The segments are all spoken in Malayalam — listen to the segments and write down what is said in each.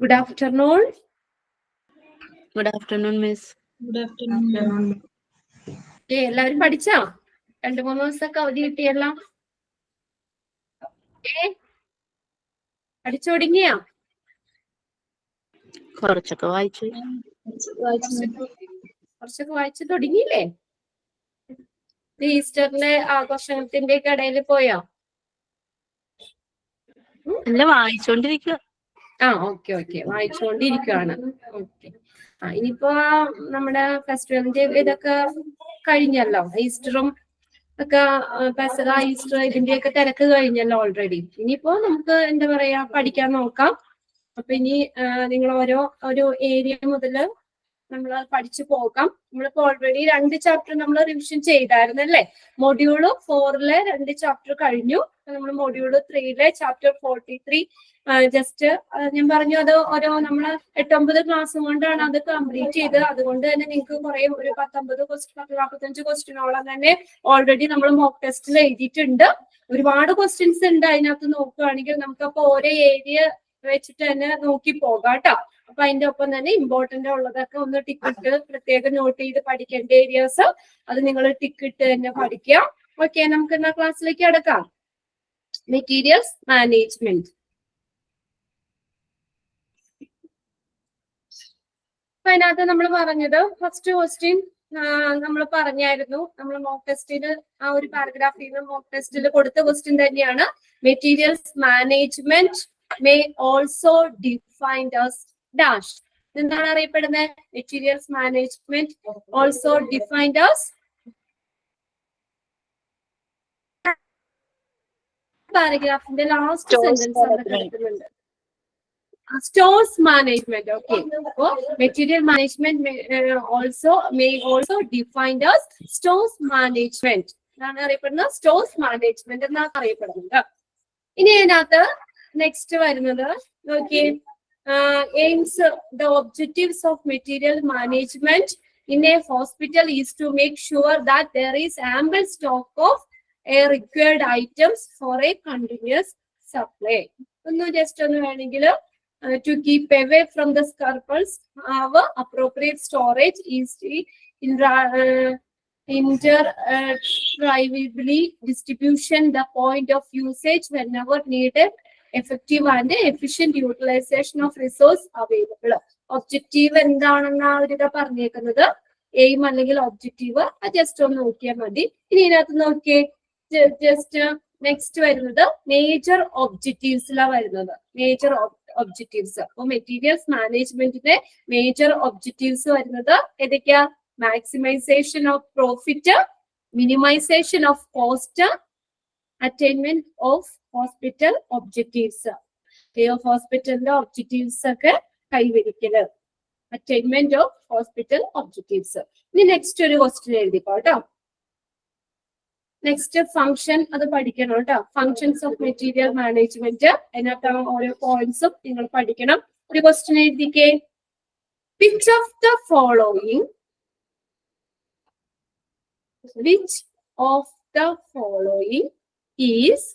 Good afternoon. Good afternoon, Miss. Good afternoon. എല്ലാവരും പഠിച്ചോ? 2-3 ദിവസമൊക്കെ അവധി കിട്ടിയല്ലോ. പഠിച്ചു തുടങ്ങിയോ? കുറച്ചൊക്കെ വായിച്ചു. കുറച്ചൊക്കെ വായിച്ചു തുടങ്ങിയില്ലേ? ഈസ്റ്ററിന്റെ ആഘോഷത്തിന്റെ ഒക്കെ ഇടയിൽ പോയോ? അല്ല, വായിച്ചോണ്ടിരിക്കുക. ഓക്കെ വായിച്ചുകൊണ്ടിരിക്കുകയാണ്. ഓക്കെ. ഇനിയിപ്പോ നമ്മുടെ ഫെസ്റ്റിവലിന്റെ ഇതൊക്കെ കഴിഞ്ഞല്ലോ. ഈസ്റ്ററും ഒക്കെ, പെസഹ, ഈസ്റ്റർ ഇതിന്റെയൊക്കെ തിരക്ക് കഴിഞ്ഞല്ലോ ഓൾറെഡി. ഇനിയിപ്പോ നമുക്ക് എന്താ പറയാ, പഠിക്കാൻ നോക്കാം. അപ്പൊ ഇനി നിങ്ങൾ ഒരു ഏരിയ മുതല് നമ്മൾ പഠിച്ചു പോകാം. നമ്മളിപ്പോ ഓൾറെഡി 2 ചാപ്റ്റർ നമ്മൾ റിവിഷൻ ചെയ്തായിരുന്നല്ലേ. മൊഡ്യൂള് 4-ലെ 2 ചാപ്റ്റർ കഴിഞ്ഞു. നമ്മൾ മൊഡ്യൂള് 3-ലെ ചാപ്റ്റർ 43 ജസ്റ്റ് ഞാൻ പറഞ്ഞു, അത് നമ്മള് 8-9 ക്ലാസ് കൊണ്ടാണ് അത് കംപ്ലീറ്റ് ചെയ്തത്. അതുകൊണ്ട് തന്നെ നിങ്ങൾക്ക് കുറെ ഒരു 45 ക്വസ്റ്റ്യനോളം തന്നെ ഓൾറെഡി നമ്മൾ മോക്ക് ടെസ്റ്റിൽ എഴുതിയിട്ടുണ്ട്. ഒരുപാട് ക്വസ്റ്റ്യൻസ് ഉണ്ട് അതിനകത്ത്. നോക്കുകയാണെങ്കിൽ നമുക്കപ്പോ ഓരോ ഏരിയ വെച്ചിട്ട് തന്നെ നോക്കി പോകാം കേട്ടോ. അപ്പൊ അതിന്റെ ഒപ്പം തന്നെ ഇമ്പോർട്ടന്റ് ഉള്ളതൊക്കെ ഒന്ന് ടിക്കിട്ട് പ്രത്യേകം നോട്ട് ചെയ്ത് പഠിക്കേണ്ട ഏരിയാസ് അത് നിങ്ങൾ ടിക്കിട്ട് തന്നെ പഠിക്കാം. ഓക്കെ, നമുക്ക് എന്നാ ക്ലാസ്സിലേക്ക് അടക്കാം. Materials management. അപ്പൊ അതിനകത്ത് നമ്മൾ പറഞ്ഞത് ഫസ്റ്റ് ക്വസ്റ്റ്യൻ നമ്മൾ പറഞ്ഞായിരുന്നു. നമ്മൾ മോക്ക് ടെസ്റ്റിന് ആ ഒരു പാരഗ്രാഫിൽ നിന്ന് മോക്ക് ടെസ്റ്റിൽ കൊടുത്ത ക്വസ്റ്റ്യൻ തന്നെയാണ്. Materials management may also defined as dash. എന്താണ് അറിയപ്പെടുന്നത്? Materials management also defined as പാരഗ്രാഫിന്റെ ലാസ്റ്റ് സെന്റൻസ് അവിടെ കിടക്കുന്നുണ്ട്. Stores management. Okay. Material management may also defined as stores management. എന്താണ് അറിയപ്പെടുന്നത്? സ്റ്റോഴ്സ് മാനേജ്മെന്റ് എന്നാണ് അറിയപ്പെടുന്നത്. ഇനി അതിനകത്ത് നെക്സ്റ്റ് വരുന്നത് നോക്കിയേ. aims, the objectives of material management in a hospital is to make sure that there is ample stock of required items for a continuous supply. Just ഒന്ന് വേണമെങ്കിൽ to keep away from the scruples, have appropriate storage is interrivably distribution the point of usage whenever needed, effective and efficient utilization of resource available. Objective എന്താണെന്ന് അവരിത് പറഞ്ഞേക്കുന്നത്. എയിം അല്ലെങ്കിൽ ഒബ്ജക്റ്റീവ് ജസ്റ്റ് ഒന്ന് നോക്കിയാൽ മതി. ഇനി ഇതിനകത്ത് നോക്കിയേ, ജസ്റ്റ് നെക്സ്റ്റ് വരുന്നത് മേജർ ഒബ്ജക്റ്റീവ്സിലാണ് വരുന്നത്. Major objectives. അപ്പൊ മെറ്റീരിയൽസ് മാനേജ്മെന്റിന്റെ മേജർ ഒബ്ജക്റ്റീവ്സ് വരുന്നത് ഏതൊക്കെയാ? Maximisation of profit, minimisation of cost, attainment of hospital objectives. ഹോസ്പിറ്റലിന്റെ ഒബ്ജക്റ്റീവ്സ് ഒക്കെ കൈവരിക്കല്, അറ്റൈൻമെന്റ് ഓഫ് ഹോസ്പിറ്റൽ ഒബ്ജക്റ്റീവ്സ്. ഇനി നെക്സ്റ്റ് ഒരു ക്വസ്റ്റ്യൻ എഴുതിക്കോ കേട്ടോ. നെക്സ്റ്റ് ഫംഗ്ഷൻ, അത് പഠിക്കണം കേട്ടോ. ഫങ്ഷൻസ് ഓഫ് മെറ്റീരിയൽ മാനേജ്മെന്റ്, അതിനകത്ത് ഓരോ പോയിന്റ്സും നിങ്ങൾ പഠിക്കണം. ഒരു ക്വസ്റ്റ്യൻ എഴുതിക്കേ. Which of the following is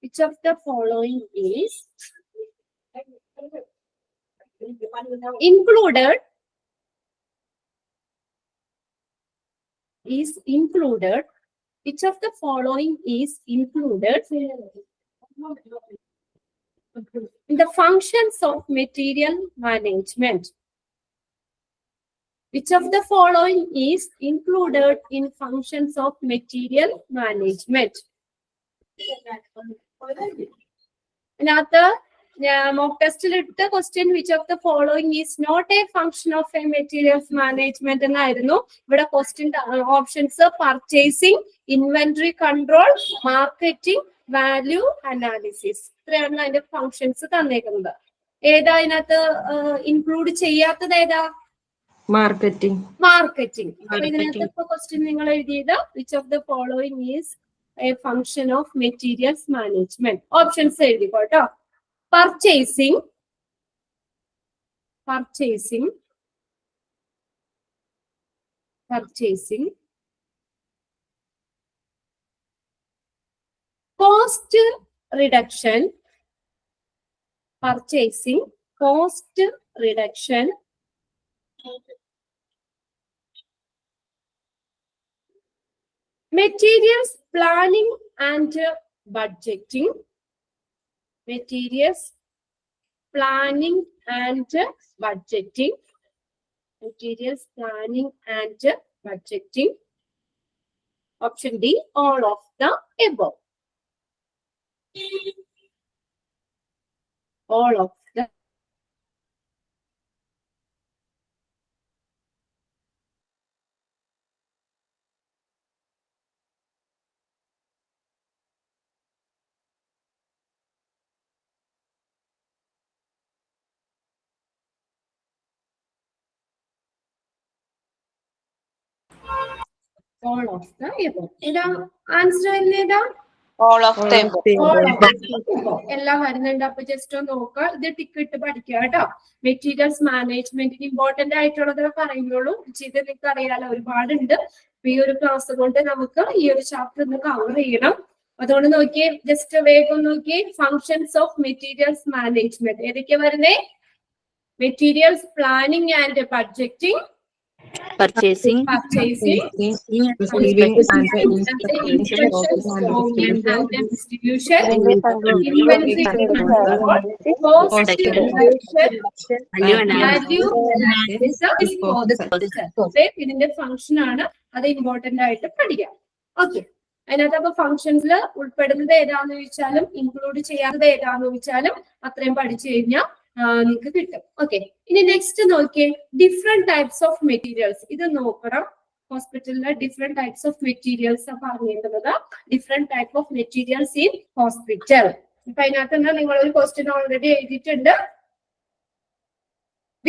Which of the following is included? Which of the following is included in the functions of material management? Which of the following is included in functions of material management? അതിനകത്ത് മോക്ക് ടെസ്റ്റിൽ ഇട്ട question which of the following is not a function of a materials management എന്നായിരുന്നു. ഇവിടെ question options purchasing, inventory control, marketing, value analysis. ഇത്രയാണ് അതിന്റെ ഫംഗ്ഷൻസ് തന്നേക്കുന്നത്. ഏതാ അതിനകത്ത് ഇൻക്ലൂഡ് ചെയ്യാത്തത്? ഏതാ? മാർക്കറ്റിംഗ്. ഇതിനകത്ത് ഇപ്പൊ ക്വസ്റ്റ്യൻ നിങ്ങൾ എഴുതിയത് which of the following is a function of materials management. Options എഴുതിക്കോ കേട്ടോ. Purchasing, purchasing, cost reduction, purchasing, cost reduction, materials planning and budgeting, materials planning and budgeting, materials planning and budgeting. Option D, all of the above. All of the all of the above. Ida answer എന്നേതാ? All of the above. All of the above. എല്ലാം വരുന്നുണ്ട്. അപ്പൊ ജസ്റ്റ് ഒന്ന് നോക്കുക. ഇത് ടിക്ക് ഇട്ട് പഠിക്കുക കേട്ടോ. മെറ്റീരിയൽസ് മാനേജ്മെന്റിന് ഇമ്പോർട്ടന്റ് ആയിട്ടുള്ളത് പറയുന്നുള്ളൂ. ഇത് നിങ്ങൾക്ക് അറിയാലോ, ഒരുപാടുണ്ട്. ഈ ഒരു ക്ലാസ് കൊണ്ട് നമുക്ക് ഈ ഒരു ചാപ്റ്റർ ഒന്ന് കവർ ചെയ്യണം. അതുകൊണ്ട് നോക്കിയേ, ജസ്റ്റ് വേഗം നോക്കിയേ. ഫങ്ഷൻസ് ഓഫ് മെറ്റീരിയൽസ് മാനേജ്മെന്റ് ഏതൊക്കെയാ വരുന്നേ? Materials planning and budgeting, Purchasing, purchasing, receiving and distribution, inventory control, cost reduction, value disposal. ഇതിന്റെ ഫംഗ്ഷൻ ആണ്, അത് ഇമ്പോർട്ടന്റ് ആയിട്ട് പഠിക്കാം. ഓക്കെ, അതിനകത്ത് അപ്പൊ ഫംഗ്ഷൻസിൽ ഉൾപ്പെടുന്നത് ഏതാന്ന് ചോദിച്ചാലും ഇൻക്ലൂഡ് ചെയ്യാത്തത് ഏതാന്ന് ചോദിച്ചാലും അത്രയും പഠിച്ചു കഴിഞ്ഞാൽ നിങ്ങൾക്ക് കിട്ടും. ഓക്കെ, ഇനി നെക്സ്റ്റ് നോക്കിയേ, ഡിഫറെന്റ് ടൈപ്സ് ഓഫ് മെറ്റീരിയൽസ്. ഇത് നോക്കണം. ഹോസ്പിറ്റലിലെ ഡിഫറെന്റ് ടൈപ്സ് ഓഫ് മെറ്റീരിയൽസ് പറഞ്ഞിട്ടുള്ളത്. Different type of materials in hospital. ഇപ്പൊ അതിനകത്ത് നിങ്ങൾ ഒരു ക്വസ്റ്റ്യൻ ഓൾറെഡി എഴുതിയിട്ടുണ്ട്.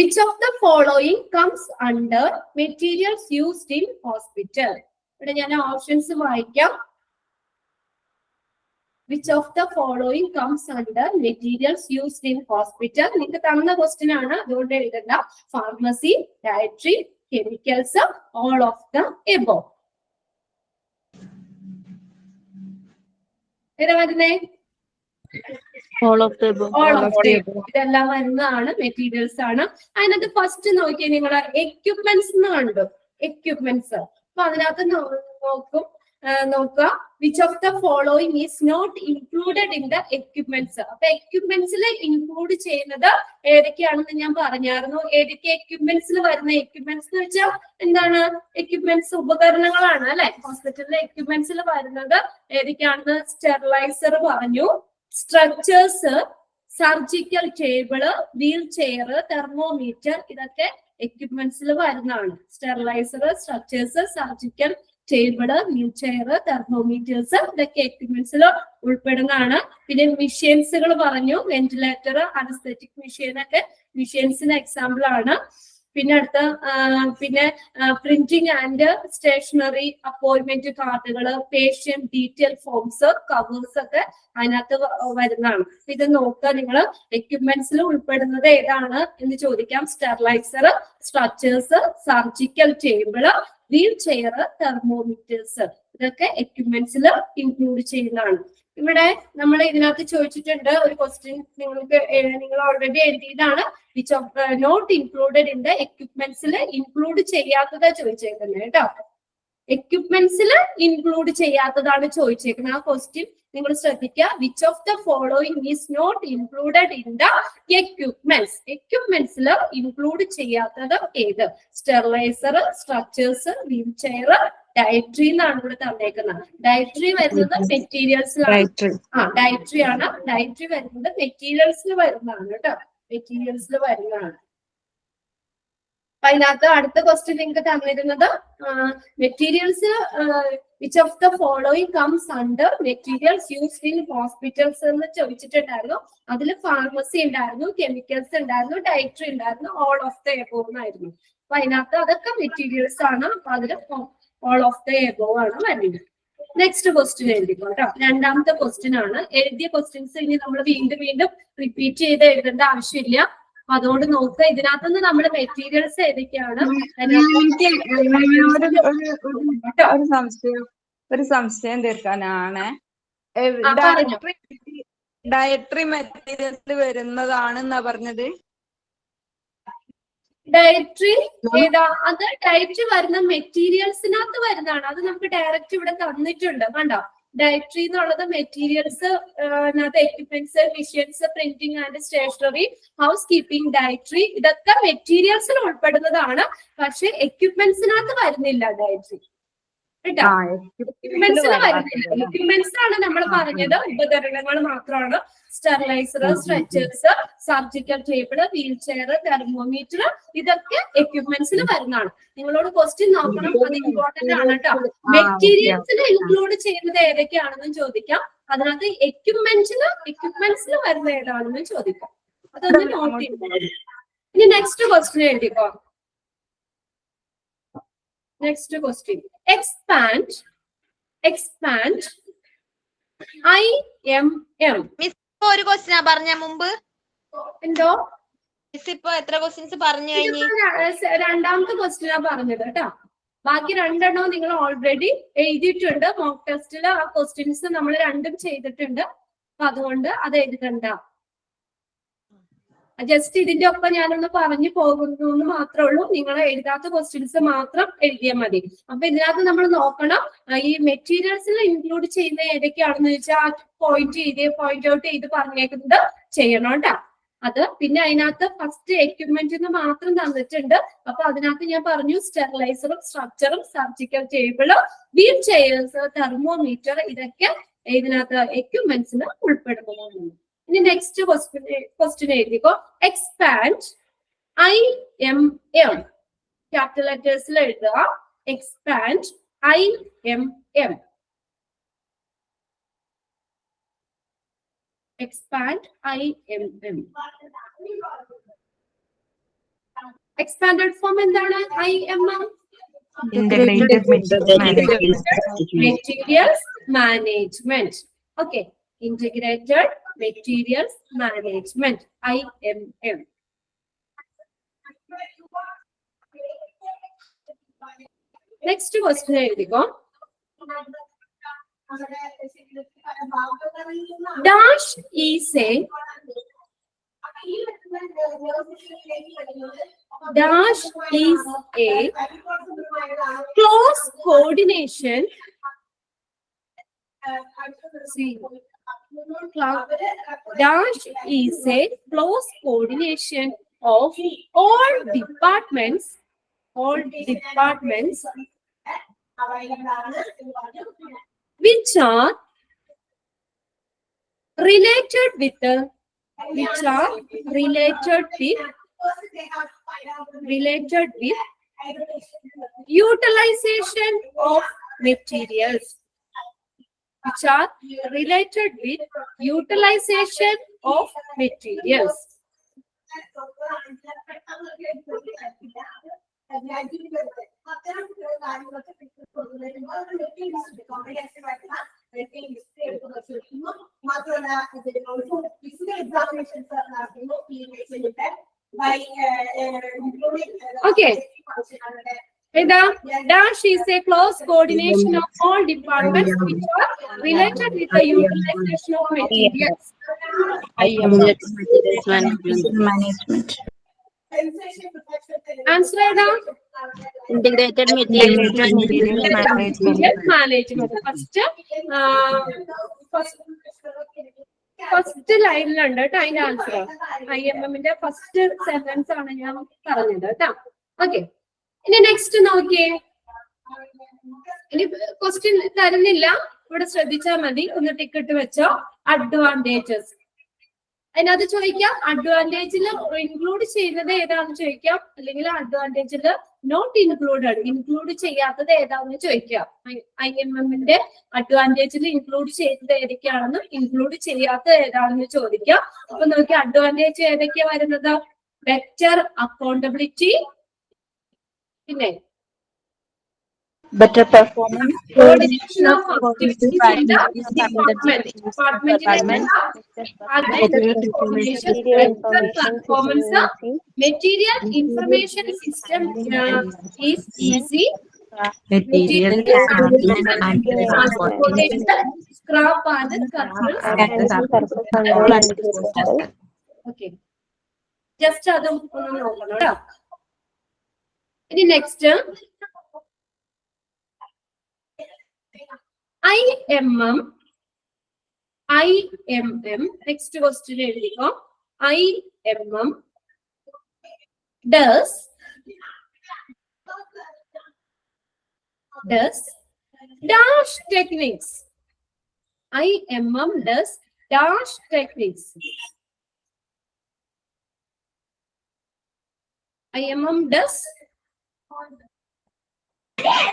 Which of the following comes under materials used in hospital? ഇവിടെ ഞാൻ ഓപ്ഷൻസ് വായിക്കാം. Which of the following comes under materials used in hospital? നിങ്ങൾക്ക് തന്ന ക്വസ്റ്റ്യൻ ആണ്, അതുകൊണ്ട് എഴുതണ്ട. Pharmacy, dietary, chemicals, all of the above. ഏതാ വരുന്നേ? all of the above. All of the above. ഇതെല്ലാം വരുന്നതാണ്, മെറ്റീരിയൽസ് ആണ്. അതിനകത്ത് ഫസ്റ്റ് നോക്കിയാൽ നിങ്ങൾ എക്യുപ്മെന്റ്സ് എന്ന് കണ്ടു. എക്യുപ്മെന്റ്സ്. അപ്പൊ അതിനകത്ത് നോക്കുക, which of the following is not included in the equipments. അപ്പൊ എക്യുപ്മെന്റ്സിൽ ഇൻക്ലൂഡ് ചെയ്യുന്നത് ഏതൊക്കെയാണെന്ന് ഞാൻ പറഞ്ഞായിരുന്നു. ഏതൊക്കെ എക്യുപ്മെന്റ്സിൽ വരുന്ന? എക്യുപ്മെന്റ്സ് എന്ന് വെച്ചാൽ എന്താണ്? എക്യുപ്മെന്റ്സ് ഉപകരണങ്ങളാണ് അല്ലെ. ഹോസ്പിറ്റലിലെ എക്യുപ്മെന്റ്സിൽ വരുന്നത് ഏതൊക്കെയാണെന്ന് സ്റ്റെറിലൈസർ പറഞ്ഞു, structures, surgical table, wheel chair, thermometer, ഇതൊക്കെ എക്യുപ്മെന്റ്സിൽ വരുന്നതാണ്. Steriliser, structures, surgical table, wheel chair, thermometers, ഇതൊക്കെ എക്യുപ്മെന്റ്സിൽ ഉൾപ്പെടുന്നതാണ്. പിന്നെ മെഷീൻസുകൾ പറഞ്ഞു, വെന്റിലേറ്റർ, അനസ്തെറ്റിക് മെഷീൻ ഒക്കെ മെഷീൻസിന് എക്സാമ്പിൾ ആണ്. പിന്നെ അടുത്ത പ്രിന്റിംഗ് ആൻഡ് സ്റ്റേഷനറി, അപ്പോയിന്റ്മെന്റ് കാർഡുകള്, പേഷ്യന്റ് ഡീറ്റെയിൽ ഫോംസ്, കവേഴ്സ് ഒക്കെ അതിനകത്ത് വരുന്നതാണ്. ഇത് നോക്കുക നിങ്ങൾ. എക്യുപ്മെന്റ്സിൽ ഉൾപ്പെടുന്നത് ഏതാണ് എന്ന് ചോദിക്കാം. Steriliser, structures, surgical table, wheel chair, thermometers, ഇതൊക്കെ എക്യുപ്മെന്റ്സിൽ ഇൻക്ലൂഡ് ചെയ്യുന്നതാണ്. ഇവിടെ നമ്മൾ ഇതിനകത്ത് ചോദിച്ചിട്ടുണ്ട് ഒരു ക്വസ്റ്റ്യൻ, നിങ്ങൾ ഓൾറെഡി എഴുതിയതാണ്. Which of not included in the എക്യുപ്മെന്റ്സിൽ ഇൻക്ലൂഡ് ചെയ്യാത്തത് ചോദിച്ചേക്കുന്നത് കേട്ടോ. എക്യുപ്മെന്റ്സിൽ ഇൻക്ലൂഡ് ചെയ്യാത്തതാണ് ചോദിച്ചേക്കുന്നത്. ആ ക്വസ്റ്റ്യൻ നിങ്ങൾ ശ്രദ്ധിക്കുക. Which of the following is not included in the equipments? എക്യുപ്മെന്റ്സിൽ ഇൻക്ലൂഡ് ചെയ്യാത്തത് ഏത്? Steriliser, structures, wheelchair, dietary എന്നാണ് ഇവിടെ തന്നേക്കുന്നത്. ഡയറ്ററി വരുന്നത് മെറ്റീരിയൽസിലാണ്. ഡയറ്ററി ആണ്. ഡയറ്ററി വരുന്നത് മെറ്റീരിയൽസിൽ വരുന്നതാണ് കേട്ടോ. മെറ്റീരിയൽസിൽ വരുന്നതാണ്. അതിനകത്ത് അടുത്ത ക്വസ്റ്റ്യൻ നിങ്ങൾക്ക് തന്നിരുന്നത് materials, which of the following comes under materials used in hospitals എന്ന് ചോദിച്ചിട്ടുണ്ടായിരുന്നു. അതിൽ ഫാർമസി ഉണ്ടായിരുന്നു, കെമിക്കൽസ് ഉണ്ടായിരുന്നു, ഡയറ്ററി ഉണ്ടായിരുന്നു, ഓൾ ഓഫ് ദ എബോവ് എന്നായിരുന്നു. അപ്പൊ അതിനകത്ത് അതൊക്കെ മെറ്റീരിയൽസ് ആണ്. അപ്പൊ അതിൽ ഓൾ ഓഫ് ദ എബോവ് ആണ് വരുന്നത്. നെക്സ്റ്റ് ക്വസ്റ്റ്യൻ എഴുതിക്കോട്ടോ. രണ്ടാമത്തെ ക്വസ്റ്റ്യൻ ആണ്. എഴുതിയ ക്വസ്റ്റ്യൻസ് ഇനി നമ്മൾ വീണ്ടും റിപ്പീറ്റ് ചെയ്ത് എഴുതേണ്ട ആവശ്യമില്ല. അപ്പൊ അതുകൊണ്ട് നോക്കുക, ഇതിനകത്തുനിന്ന് നമ്മുടെ മെറ്റീരിയൽസ് ഏതൊക്കെയാണ്. ഒരു സംശയം തീർക്കാനാണ്. പറഞ്ഞു. ഡയറ്ററി മെറ്റീരിയൽസ് വരുന്നതാണെന്നാ പറഞ്ഞത്. ഡയറ്ററി ഏതാ? അത് ഡയറ്ററി വരുന്ന മെറ്റീരിയൽസിനകത്ത് വരുന്നതാണ്. അത് നമുക്ക് ഡയറക്റ്റ് ഇവിടെ തന്നിട്ടുണ്ട്. കണ്ടോ, ഡയറ്ററി എന്നുള്ളത് materials, equipments, machines, printing and stationery, housekeeping, dietary, ഇതൊക്കെ മെറ്റീരിയൽസിൽ ഉൾപ്പെടുന്നതാണ്. പക്ഷെ എക്യുപ്മെന്റ്സിനകത്ത് വരുന്നില്ല ഡയറ്ററി കേട്ടോ. എക്യുപ്മെന്റ്സിൽ വരുന്നില്ല. എക്യുപ്മെന്റ്സ് ആണ് നമ്മൾ പറഞ്ഞത്, ഉപകരണങ്ങൾ മാത്രമാണ്. Steriliser, stretchers, surgical table, wheel chair, thermometer, ഇതൊക്കെ എക്യുപ്മെന്റ്സിൽ വരുന്നതാണ്. നിങ്ങളോട് ക്വസ്റ്റ്യൻ നോക്കണം, അത് ഇമ്പോർട്ടന്റ് ആണ് കേട്ടോ. മെറ്റീരിയൽസിൽ ഇൻക്ലൂഡ് ചെയ്യുന്നത് ഏതൊക്കെയാണെന്നും ചോദിക്കാം. അതിനകത്ത് എക്യുപ്മെന്റ്സിൽ വരുന്ന ഏതാണെന്നും ചോദിക്കാം. അതൊന്ന് നോട്ട് ചെയ്യും. ഇനി നെക്സ്റ്റ് ക്വസ്റ്റ്യൻ എഴുതിക്കോ. Next question. Expand. IMM. Miss ഒരു ക്വസ്റ്റ്യൻ പറഞ്ഞ മുമ്പ് എന്തോ മിസ് ഇപ്പൊ എത്ര ക്വസ്റ്റ്യൻസ് പറഞ്ഞു കഴിഞ്ഞു? രണ്ടാമത്തെ ക്വസ്റ്റ്യനാ പറഞ്ഞത് കേട്ടോ. ബാക്കി രണ്ടെണ്ണവും നിങ്ങൾ ഓൾറെഡി എഴുതിയിട്ടുണ്ട്. മോക്ക് ടെസ്റ്റിൽ ആ ക്വസ്റ്റ്യൻസ് നമ്മൾ രണ്ടും ചെയ്തിട്ടുണ്ട്. അപ്പൊ അതുകൊണ്ട് അത് എഴുതണ്ട. ജസ്റ്റ് ഇതിന്റെ ഒപ്പം ഞാനൊന്ന് പറഞ്ഞു പോകുന്നു എന്ന് മാത്രമേ ഉള്ളൂ. നിങ്ങൾ എഴുതാത്ത ക്വസ്റ്റ്യൻസ് മാത്രം എഴുതിയാൽ മതി. അപ്പൊ ഇതിനകത്ത് നമ്മൾ നോക്കണം, ഈ മെറ്റീരിയൽസിൽ ഇൻക്ലൂഡ് ചെയ്യുന്ന ഏതൊക്കെയാണെന്ന് വെച്ചാൽ പോയിന്റ് ഔട്ട് ചെയ്ത് പറഞ്ഞേക്കുന്നത് ചെയ്യണം കേട്ടോ. അത് പിന്നെ അതിനകത്ത് ഫസ്റ്റ് എക്യുപ്മെന്റ് മാത്രം തന്നിട്ടുണ്ട്. അപ്പൊ അതിനകത്ത് ഞാൻ പറഞ്ഞു സ്റ്റെറിലൈസറും സ്ട്രക്ചറും സർജിക്കൽ ടേബിളും വീൽ ചെയേഴ്സ് തെർമോമീറ്റർ ഇതൊക്കെ ഇതിനകത്ത് എക്യുപ്മെന്റ്സിന് ഉൾപ്പെടുന്നതാണ്. ഇനി നെക്സ്റ്റ് ക്വസ്റ്റ്യൻ എഴുതിക്കോ. എക്സ്പാൻഡ് IMM ക്യാപിറ്റൽ ലെറ്റേഴ്സിൽ എഴുതുക. Expand IMM. Expand IMM. Expanded form എന്താണ്? IMM. Integrated Materials Management. Okay. Integrated Materials Management, IMM. Next question എഴുതിക്കോ. Dash is a close coordination. See. Dash is a close coordination of all departments which are related with utilization of materials. Which are related with utilization of materials. Okay. Dash is a close coordination of all departments which are related with the utilization of materials. Management. Answer ഏതാ? Integrated Materials Management. ഫസ്റ്റ് ലൈനിലുണ്ട് കേട്ടോ അതിന്റെ ആൻസർ. IMMന്റെ ഫസ്റ്റ് സെന്റൻസ് ആണ് ഞാൻ പറഞ്ഞത് കേട്ടോ. ഓക്കെ, ഇനി നെക്സ്റ്റ് നോക്കിയേ. ഇനി ക്വസ്റ്റ്യൻ തരുന്നില്ല, ഇവിടെ ശ്രദ്ധിച്ചാൽ മതി. ഒന്ന് ടിക്കറ്റ് വെച്ചോ. അഡ്വാൻറ്റേജസ് അതിനകത്ത് ചോദിക്കാം. അഡ്വാൻറ്റേജിൽ ഇൻക്ലൂഡ് ചെയ്യുന്നത് ഏതാണെന്ന് ചോദിക്കാം, അല്ലെങ്കിൽ അഡ്വാൻറ്റേജിൽ നോട്ട് ഇൻക്ലൂഡ് ചെയ്യാത്തത് ഏതാണെന്ന് ചോദിക്കാം. IMMന്റെ അഡ്വാൻറ്റേജിൽ ഇൻക്ലൂഡ് ചെയ്യുന്നത് ഏതൊക്കെയാണെന്നും ഇൻക്ലൂഡ് ചെയ്യാത്തത് ഏതാണെന്ന് ചോദിക്കാം. അപ്പൊ നോക്കി, അഡ്വാൻറ്റേജ് ഏതൊക്കെയാ വരുന്നത്? ബെറ്റർ അക്കൗണ്ടബിലിറ്റി, പിന്നെ better performance, coordination of activities in the department, department, information performance, material information system is easy. Material transportation, scrap and cultural. Okay. Just അതും ഒന്ന് നോക്കണം കേട്ടോ. ഇനി നെക്സ്റ്റ് IMM. Next question എഴുതിക്കോ. IMM does dash techniques. IMM does dash techniques. IMM does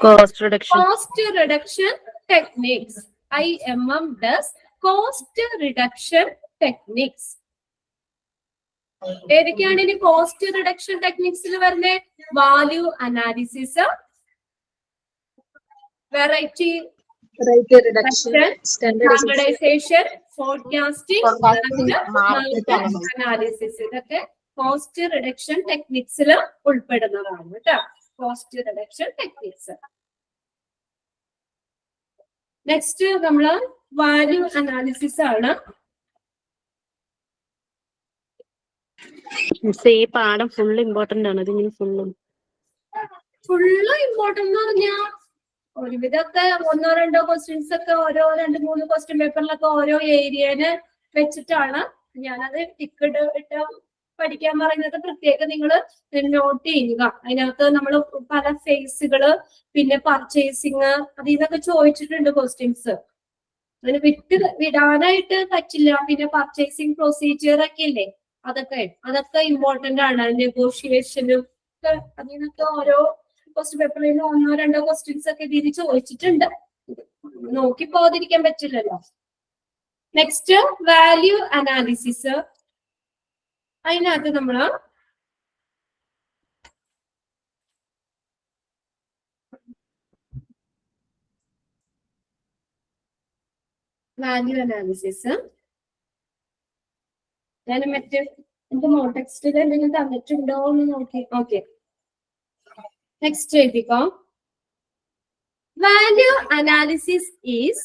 cost reduction, techniques. IMM does cost reduction techniques. ഏതൊക്കെയാണ് ഇനി കോസ്റ്റ് റിഡക്ഷൻ ടെക്നിക്സിൽ വരുന്ന? Value analysis, variety reduction, standardisation, forecasting, analysis. ഇതൊക്കെ കോസ്റ്റ് റിഡക്ഷൻ ടെക്നിക്സിൽ ഉൾപ്പെടുന്നതാണ് കേട്ടോ. Cost reduction techniques. നെക്സ്റ്റ് നമ്മള് വാല്യൂ അനാലിസിസ് ആണ്. ഈ പാഠം ഫുള്ള് ഇമ്പോർട്ടന്റ് ആണ്. ഇതിങ്ങനെ ഫുള്ള് ഇമ്പോർട്ടന്റ് എന്ന് പറഞ്ഞാൽ ഒരുവിധമൊക്കെ ഒന്നോ രണ്ടോ ക്വസ്റ്റ്യൻസ് ഒക്കെ ഓരോ 2-3 ക്വസ്റ്റ്യൻ പേപ്പറിലൊക്കെ ഓരോ ഏരിയന് വെച്ചിട്ടാണ് ഞാനത് ടിക്കറ്റ് ഇട്ട് പഠിക്കാൻ പറയുന്നത്. പ്രത്യേകം നിങ്ങൾ നോട്ട് ചെയ്യുക. അതിനകത്ത് നമ്മൾ പല ഫേസുകള്, പിന്നെ പർച്ചേസിങ്, അതിൽ നിന്നൊക്കെ ചോദിച്ചിട്ടുണ്ട് ക്വസ്റ്റ്യൻസ്. അങ്ങനെ വിടാനായിട്ട് പറ്റില്ല. പിന്നെ പർച്ചേസിങ് പ്രൊസീജിയർ ഒക്കെ ഇല്ലേ, അതൊക്കെ ഇമ്പോർട്ടന്റ് ആണ്. നെഗോഷിയേഷനും അതിൽ നിന്നൊക്കെ ഓരോ ക്വസ്റ്റ്യൻ പേപ്പറിൽ നിന്ന് 1-2 ക്വസ്റ്റ്യൻസ് ഒക്കെ ഇതിൽ ചോദിച്ചിട്ടുണ്ട്. നോക്കി പോകാതിരിക്കാൻ പറ്റില്ലല്ലോ. Next value analysis. അതിനകത്ത് നമ്മള് വാല്യൂ അനാലിസിസ് ഞാൻ മറ്റേ എന്റെ നോ ടെക്സ്റ്റിൽ എന്തെങ്കിലും തന്നിട്ടുണ്ടോ എന്ന് നോക്കി. ഓക്കെ, നെക്സ്റ്റ് എഴുതിക്കോ. Value analysis is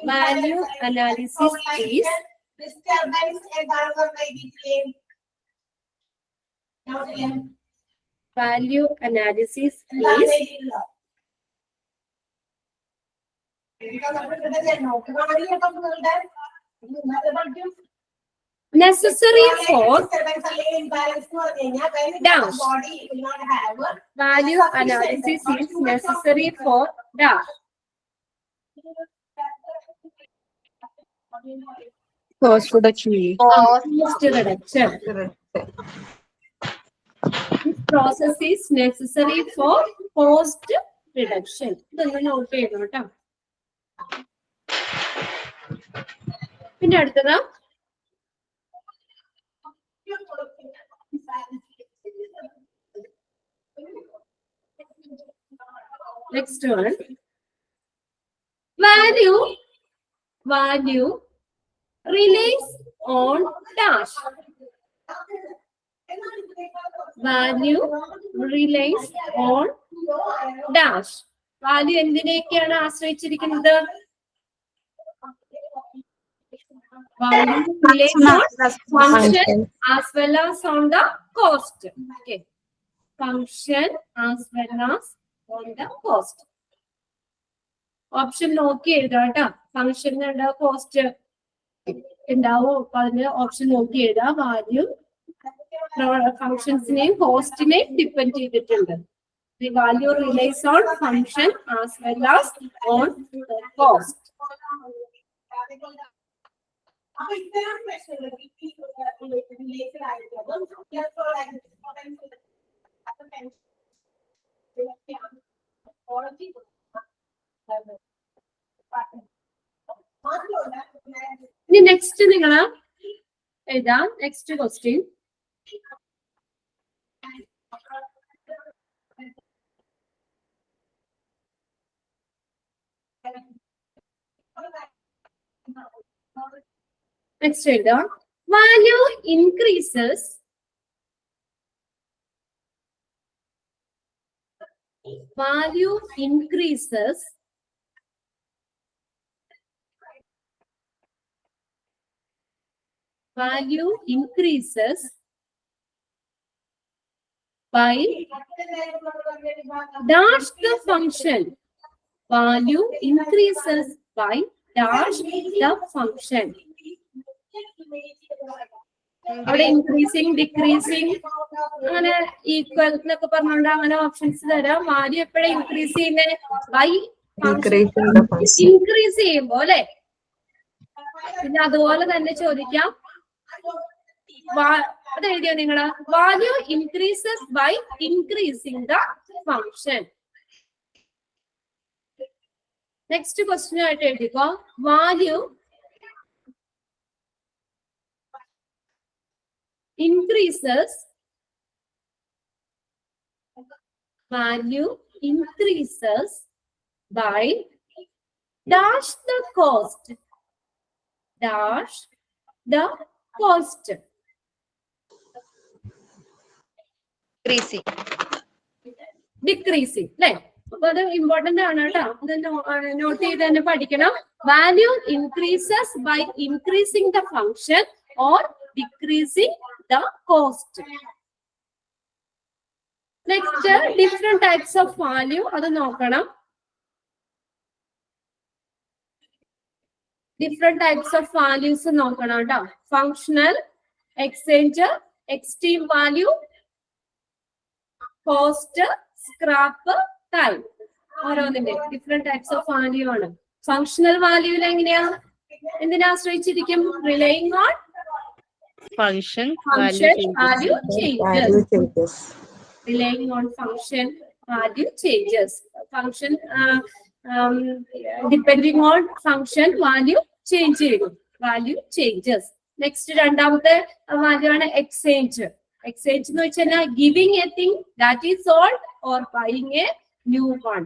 value analysis is value analysis is necessary for dash. Value analysis is necessary for dash. cost reduction. Cost reduction. This process is necessary for cost reduction. ഇതൊന്ന് നോട്ട് ചെയ്യണം കേട്ടോ. പിന്നെ അടുത്തത് next one. Value relays on dash. Value relays on dash. Value എന്തിനെയൊക്കെയാണ് ആശ്രയിച്ചിരിക്കുന്നത്? Value relays on function as well as on the cost. Okay. Function as well as on the cost. Option നോക്കി എഴുതാം കേട്ടോ. ഫംഗ്ഷന് കോസ്റ്റ് ഉണ്ടാവും, അപ്പൊ അതിന് ഓപ്ഷൻ നോക്കി എഴുതാം. വാല്യൂ ഫംഗ്ഷൻസിനെയും കോസ്റ്റിനെയും ഡിപ്പെൻഡ് ചെയ്തിട്ടുണ്ട്. The value relies on function as well as on the cost. ഇനി നെക്സ്റ്റ് നിങ്ങൾ എഴുതാം. Next question. നെക്സ്റ്റ് എഴുതാം. Value increases value increases by dash the function. Value increases by dash the function. അവിടെ ഇൻക്രീസിങ് ഡിക്രീസിങ് അങ്ങനെ ഈക്വൽ എന്നൊക്കെ പറഞ്ഞുകൊണ്ട് അങ്ങനെ ഓപ്ഷൻസ് തരാം. വാല്യൂ എപ്പോഴാണ് ഇൻക്രീസ് ചെയ്യുന്നത്? ബൈ ഇൻക്രീസ് ചെയ്യുമ്പോ അല്ലെ. പിന്നെ അതുപോലെ തന്നെ ചോദിക്കാം, അത് എഴുതിയോ നിങ്ങള്? Value increases by increasing the function. Next question ആയിട്ട് എഴുതിക്കോ. Value increases by dash the cost. Dash the cost. Decreasing അല്ലെ. അപ്പൊ അത് ഇമ്പോർട്ടന്റ് ആണ് കേട്ടോ. അത് നോട്ട് ചെയ്ത് തന്നെ പഠിക്കണം. Value increases by increasing the function or decreasing the cost. Next, different types of value. അത് നോക്കണം. Different types of values നോക്കണം കേട്ടോ. Functional, exchange, extreme value, cost, scrap, time. ഓരോന്നിന്റെ different types of value ആണ്. Functional value എങ്ങനെയാ? എന്തിനെ ആശ്രയിച്ചിരിക്കും? Relying on function value changes. Relying on function value changes. Function depending on function value changes. Next രണ്ടാമത്തെ വാല്യൂ ആണ് എക്സ്ചേഞ്ച്. എക്സ്ചേഞ്ച് എന്ന് വെച്ചാൽ giving A thing that is sold or buying A new one.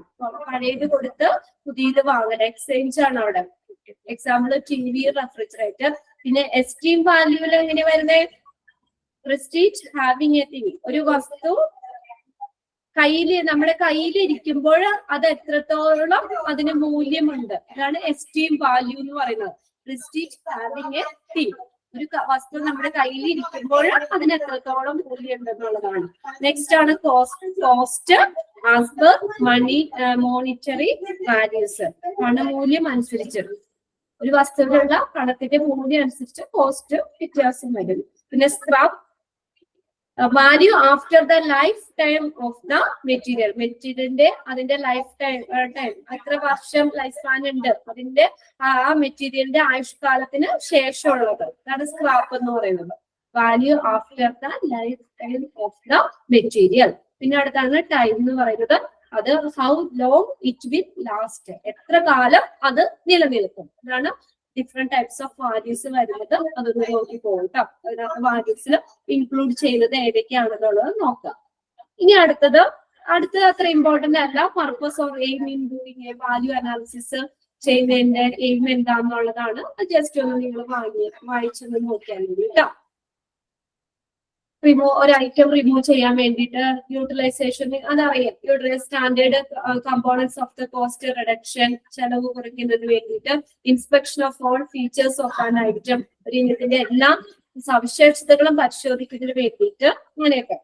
പഴയത് കൊടുത്ത് പുതിയത് വാങ്ങൽ എക്സ്ചേഞ്ച് ആണ് അവിടെ. Example TV, refrigerator. പിന്നെ എസ്റ്റീം വാല്യൂല് എങ്ങനെ വരുന്നത്? Prestige having A thing. ഒരു വസ്തു നമ്മുടെ കയ്യിൽ ഇരിക്കുമ്പോൾ അത് എത്രത്തോളം അതിന് മൂല്യമുണ്ട്, അതാണ് എസ്റ്റീം വാല്യൂ എന്ന് പറയുന്നത്. Prestige having A thing. ഒരു വസ്തു നമ്മുടെ കയ്യിൽ ഇരിക്കുമ്പോൾ അതിന് എത്രത്തോളം മൂല്യം ഉണ്ടെന്നുള്ളതാണ്. നെക്സ്റ്റ് ആണ് കോസ്റ്റ്. കോസ്റ്റ് ആസ് പെർ മണി മോണിറ്ററി വാല്യൂസ്. പണമൂല്യം അനുസരിച്ച് ഒരു വസ്തുവിലുള്ള പണത്തിന്റെ മൂല്യം അനുസരിച്ച് കോസ്റ്റ് വ്യത്യാസം വരും. പിന്നെ scrap value after the life time of the material. മെറ്റീരിയലിന്റെ അതിന്റെ ലൈഫ് ടൈം എത്ര വർഷം ലൈഫ് സ്പാൻ ഉണ്ട് അതിന്റെ ആ മെറ്റീരിയലിന്റെ ആയുഷ്കാലത്തിന് ശേഷമുള്ളത്, അതാണ് സ്ക്രാപ്പ് എന്ന് പറയുന്നത്. Value after the life time of the material. പിന്നെ അടുത്താണ് ടൈം എന്ന് പറയുന്നത്. അത് how long it will last, എത്ര കാലം അത് നിലനിൽക്കും. അതാണ് ഡിഫറെന്റ് ടൈപ്സ് ഓഫ് വാല്യൂസ് വരുന്നത്. അതൊന്ന് നോക്കി പോകട്ടോ. അതിനകത്ത് വാല്യൂസിൽ ഇൻക്ലൂഡ് ചെയ്യുന്നത് ഏതൊക്കെയാണെന്നുള്ളത് നോക്കാം. ഇനി അടുത്തത് അത്ര ഇമ്പോർട്ടന്റ് അല്ല. Purpose of aim in doing A value analysis ചെയ്യുന്നതിന്റെ എയിം എന്താണെന്നുള്ളതാണ്. ജസ്റ്റ് ഒന്ന് നിങ്ങൾ വായിച്ചൊന്ന് നോക്കിയാൽ മതി കേട്ടോ. ഒരു ഐറ്റം റിമൂവ് ചെയ്യാൻ വേണ്ടിയിട്ട് യൂട്ടിലൈസേഷൻ അതറിയാം. Standard components of the cost reduction, ചെലവ് കുറയ്ക്കുന്നതിന് വേണ്ടിയിട്ട് inspection of all features of an item, ഒരു ഇനത്തിന്റെ എല്ലാ സവിശേഷതകളും പരിശോധിക്കുന്നതിന് വേണ്ടിയിട്ട് അങ്ങനെയൊക്കെ.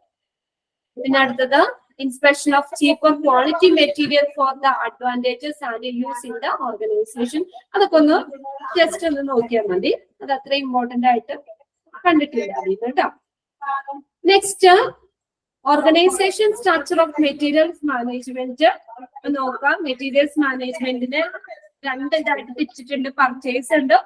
പിന്നെ അടുത്തത് inspection of cheaper quality material for the advantages and use in the organisation. അതൊക്കെ ഒന്ന് ജസ്റ്റ് ഒന്ന് നോക്കിയാൽ മതി. അത് അത്ര ഇമ്പോർട്ടന്റ് ആയിട്ട് കണ്ടിട്ടില്ല കേട്ടോ. Next organisation structure of materials management നോക്കാം. മെറ്റീരിയൽസ് മാനേജ്മെന്റിന് രണ്ട് ഇതായിട്ട് തിരിച്ചിട്ടുണ്ട്. പർച്ചേസ് ഉണ്ട്,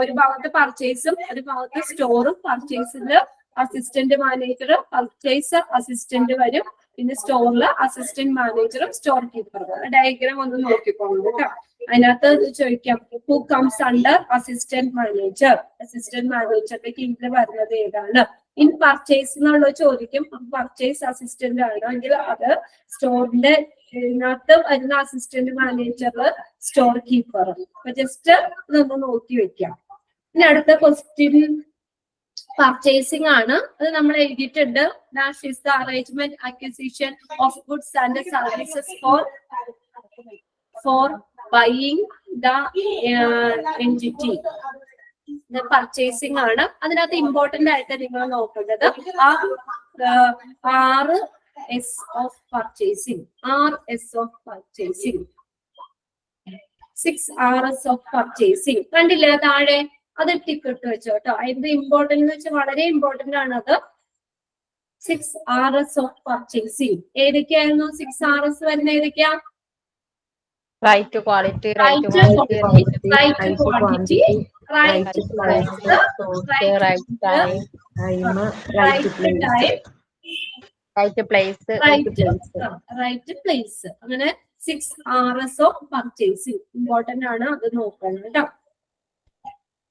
ഒരു ഭാഗത്ത് പർച്ചേസും ഒരു ഭാഗത്ത് സ്റ്റോറും. പർച്ചേസില് അസിസ്റ്റന്റ് മാനേജർ, പർച്ചേസ് അസിസ്റ്റന്റ് വരും. പിന്നെ സ്റ്റോറില് അസിസ്റ്റന്റ് മാനേജറും സ്റ്റോർ കീപ്പറും. ഡയഗ്രാം ഒന്ന് നോക്കിക്കോളൂ കേട്ടോ. അതിനകത്ത് ചോദിക്കാം who comes under assistant manager. Assistant മാനേജറിന്റെ കീഴിൽ വരുന്നത് ഏതാണ്? ഇൻ പർച്ചേസ് എന്നുള്ള ചോദിക്കും. പർച്ചേസ് അസിസ്റ്റന്റ് ആണെങ്കിൽ അത് സ്റ്റോറിന്റെ ഇതിനകത്ത് വരുന്ന അസിസ്റ്റന്റ് മാനേജർ, സ്റ്റോർ കീപ്പർ. അപ്പൊ ജസ്റ്റ് ഇതൊന്ന് നോക്കി വെക്കാം. ഇനി അടുത്ത ക്വസ്റ്റ്യൻ പർച്ചേസിംഗ് ആണ്. അത് നമ്മൾ എഴുതിയിട്ടുണ്ട്. Dash is the arrangement acquisition of goods and services four buying the entity. Purchasing ആണ്. അതിനകത്ത് ഇമ്പോർട്ടന്റ് ആയിട്ട് നിങ്ങൾ നോക്കേണ്ടത് ആ 6 S of purchasing, 6 S of purchasing, 6 RS of purchasing കണ്ടില്ലേ താഴെ? അത് ടിക്കറ്റ് വെച്ചോ കേട്ടോ. അതിന്റെ ഇമ്പോർട്ടന്റ് എന്ന് വെച്ചാൽ വളരെ ഇമ്പോർട്ടന്റ് ആണ് അത്. 6 RS ഓഫ് പർച്ചേസിംഗ് ഏതൊക്കെയായിരുന്നു? 6 RS വരുന്ന ഏതൊക്കെയാ? Right quality, right quantity, right price, right time, right place, right place. അങ്ങനെ 6 RS ഓഫ് പർച്ചേസിംഗ് ഇമ്പോർട്ടന്റ് ആണ്. അത് നോക്കണം കേട്ടോ.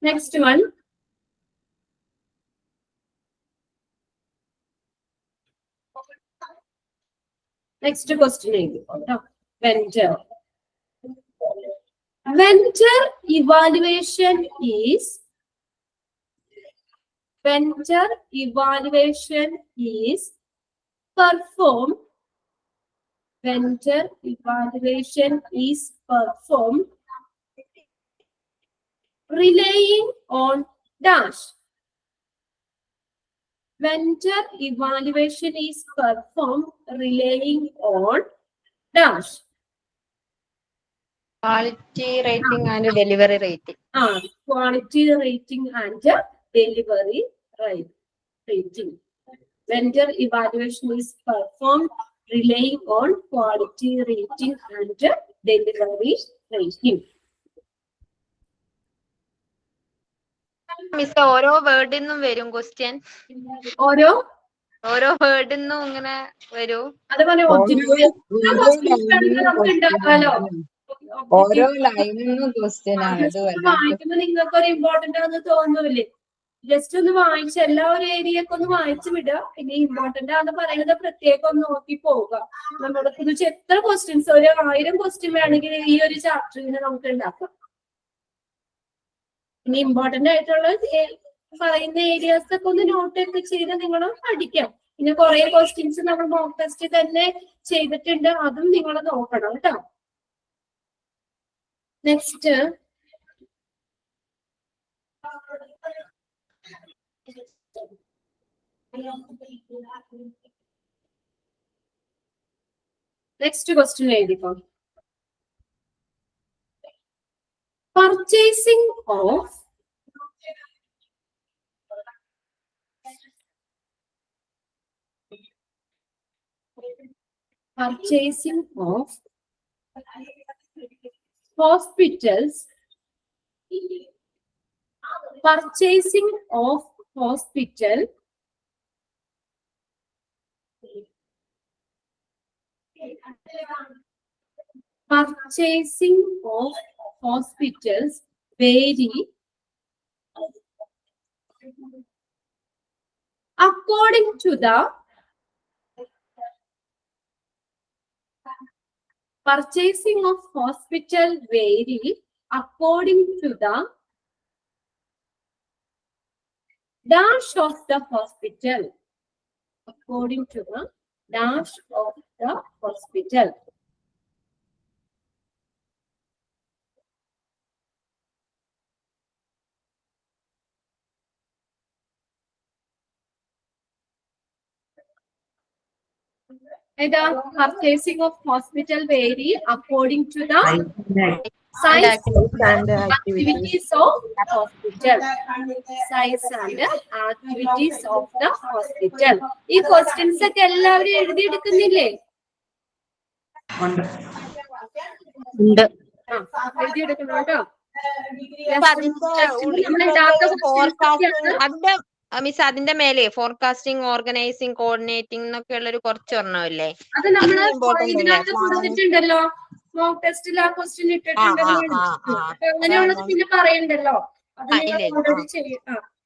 നെക്സ്റ്റ് വൺ, നെക്സ്റ്റ് ക്വസ്റ്റ്യൻ എഴുതിക്കോട്ടോ. Vendor. Vendor evaluation is performed. Vendor evaluation is performed relying on dash. Vendor evaluation is performed relying on dash. Quality rating and delivery rating. Quality rating and delivery rating. Vendor evaluation is performed relying on quality rating and delivery rating. Miss ഓരോ വേർഡിൽ നിന്നും വരും ക്വസ്റ്റ്യൻ. ഓരോ വേർഡിൽ നിന്നും ഇങ്ങനെ വരും. അതുപോലെ ഓരോ ലൈനിനും ക്വസ്റ്റ്യൻ ആണ്. വായിക്കുമ്പോ നിങ്ങൾക്ക് ഒരു ഇമ്പോർട്ടന്റ് ആണെന്ന് തോന്നൂല്ലേ? ജസ്റ്റ് ഒന്ന് വായിച്ച് എല്ലാ ഒരു ഏരിയയൊക്കെ ഒന്ന് വായിച്ചു വിടുക. പിന്നെ ഇമ്പോർട്ടന്റ് ആണെന്ന് പറയുന്നത് പ്രത്യേകം ഒന്ന് നോക്കി പോവുക. നമ്മൾക്ക് വെച്ചാൽ എത്ര ക്വസ്റ്റ്യൻസ്, ഒരു 1000 ക്വസ്റ്റ്യൻ വേണമെങ്കിൽ ഈ ഒരു ചാപ്റ്ററിന് നമുക്ക് ഉണ്ടാക്കാം. ഇനി ഇമ്പോർട്ടന്റ് ആയിട്ടുള്ള പറയുന്ന ഏരിയാസ് ഒക്കെ ഒന്ന് നോട്ട് ഒക്കെ ചെയ്ത് നിങ്ങൾ പഠിക്കാം. പിന്നെ കുറെ ക്വസ്റ്റ്യൻസ് നമ്മൾ മോക്ക് ടെസ്റ്റ് തന്നെ ചെയ്തിട്ടുണ്ട്, അതും നിങ്ങൾ നോക്കണം കേട്ടോ. നെക്സ്റ്റ്, ക്വസ്റ്റ്യൻ എഴുതിക്കോ. Purchasing of hospitals. Purchasing of hospital hospitals vary according to the purchasing of hospital vary according to the dash of the hospital. According to the dash of the hospital. The purchasing of hospital vary according to the size and activities of hospital. Size and activities of the hospital. ഈ ക്വസ്റ്റ്യൻസ് ഒക്കെ എല്ലാവരും എഴുതിയെടുക്കുന്നില്ലേ? എഴുതിയെടുക്കണം കേട്ടോ. മിസ് അതിന്റെ മേലെ ഫോർകാസ്റ്റിംഗ്, ഓർഗനൈസിംഗ്, കോർഡിനേറ്റിംഗ് എന്നൊക്കെ ഉള്ള ഒരു കുറച്ച് ഒരെണ്ണമില്ലേ? അത് നമ്മൾ ഇതിനകത്ത് കൊടുത്തിട്ടുണ്ടല്ലോ. മോക്ക് ടെസ്റ്റിൽ ആ ക്വസ്റ്റ്യൻ ഇട്ടിട്ടുണ്ടല്ലോ. അങ്ങനെയുള്ളത് പിന്നെ പറയണ്ടല്ലോ. അത് ഓൾറെഡി ചെയ്യും.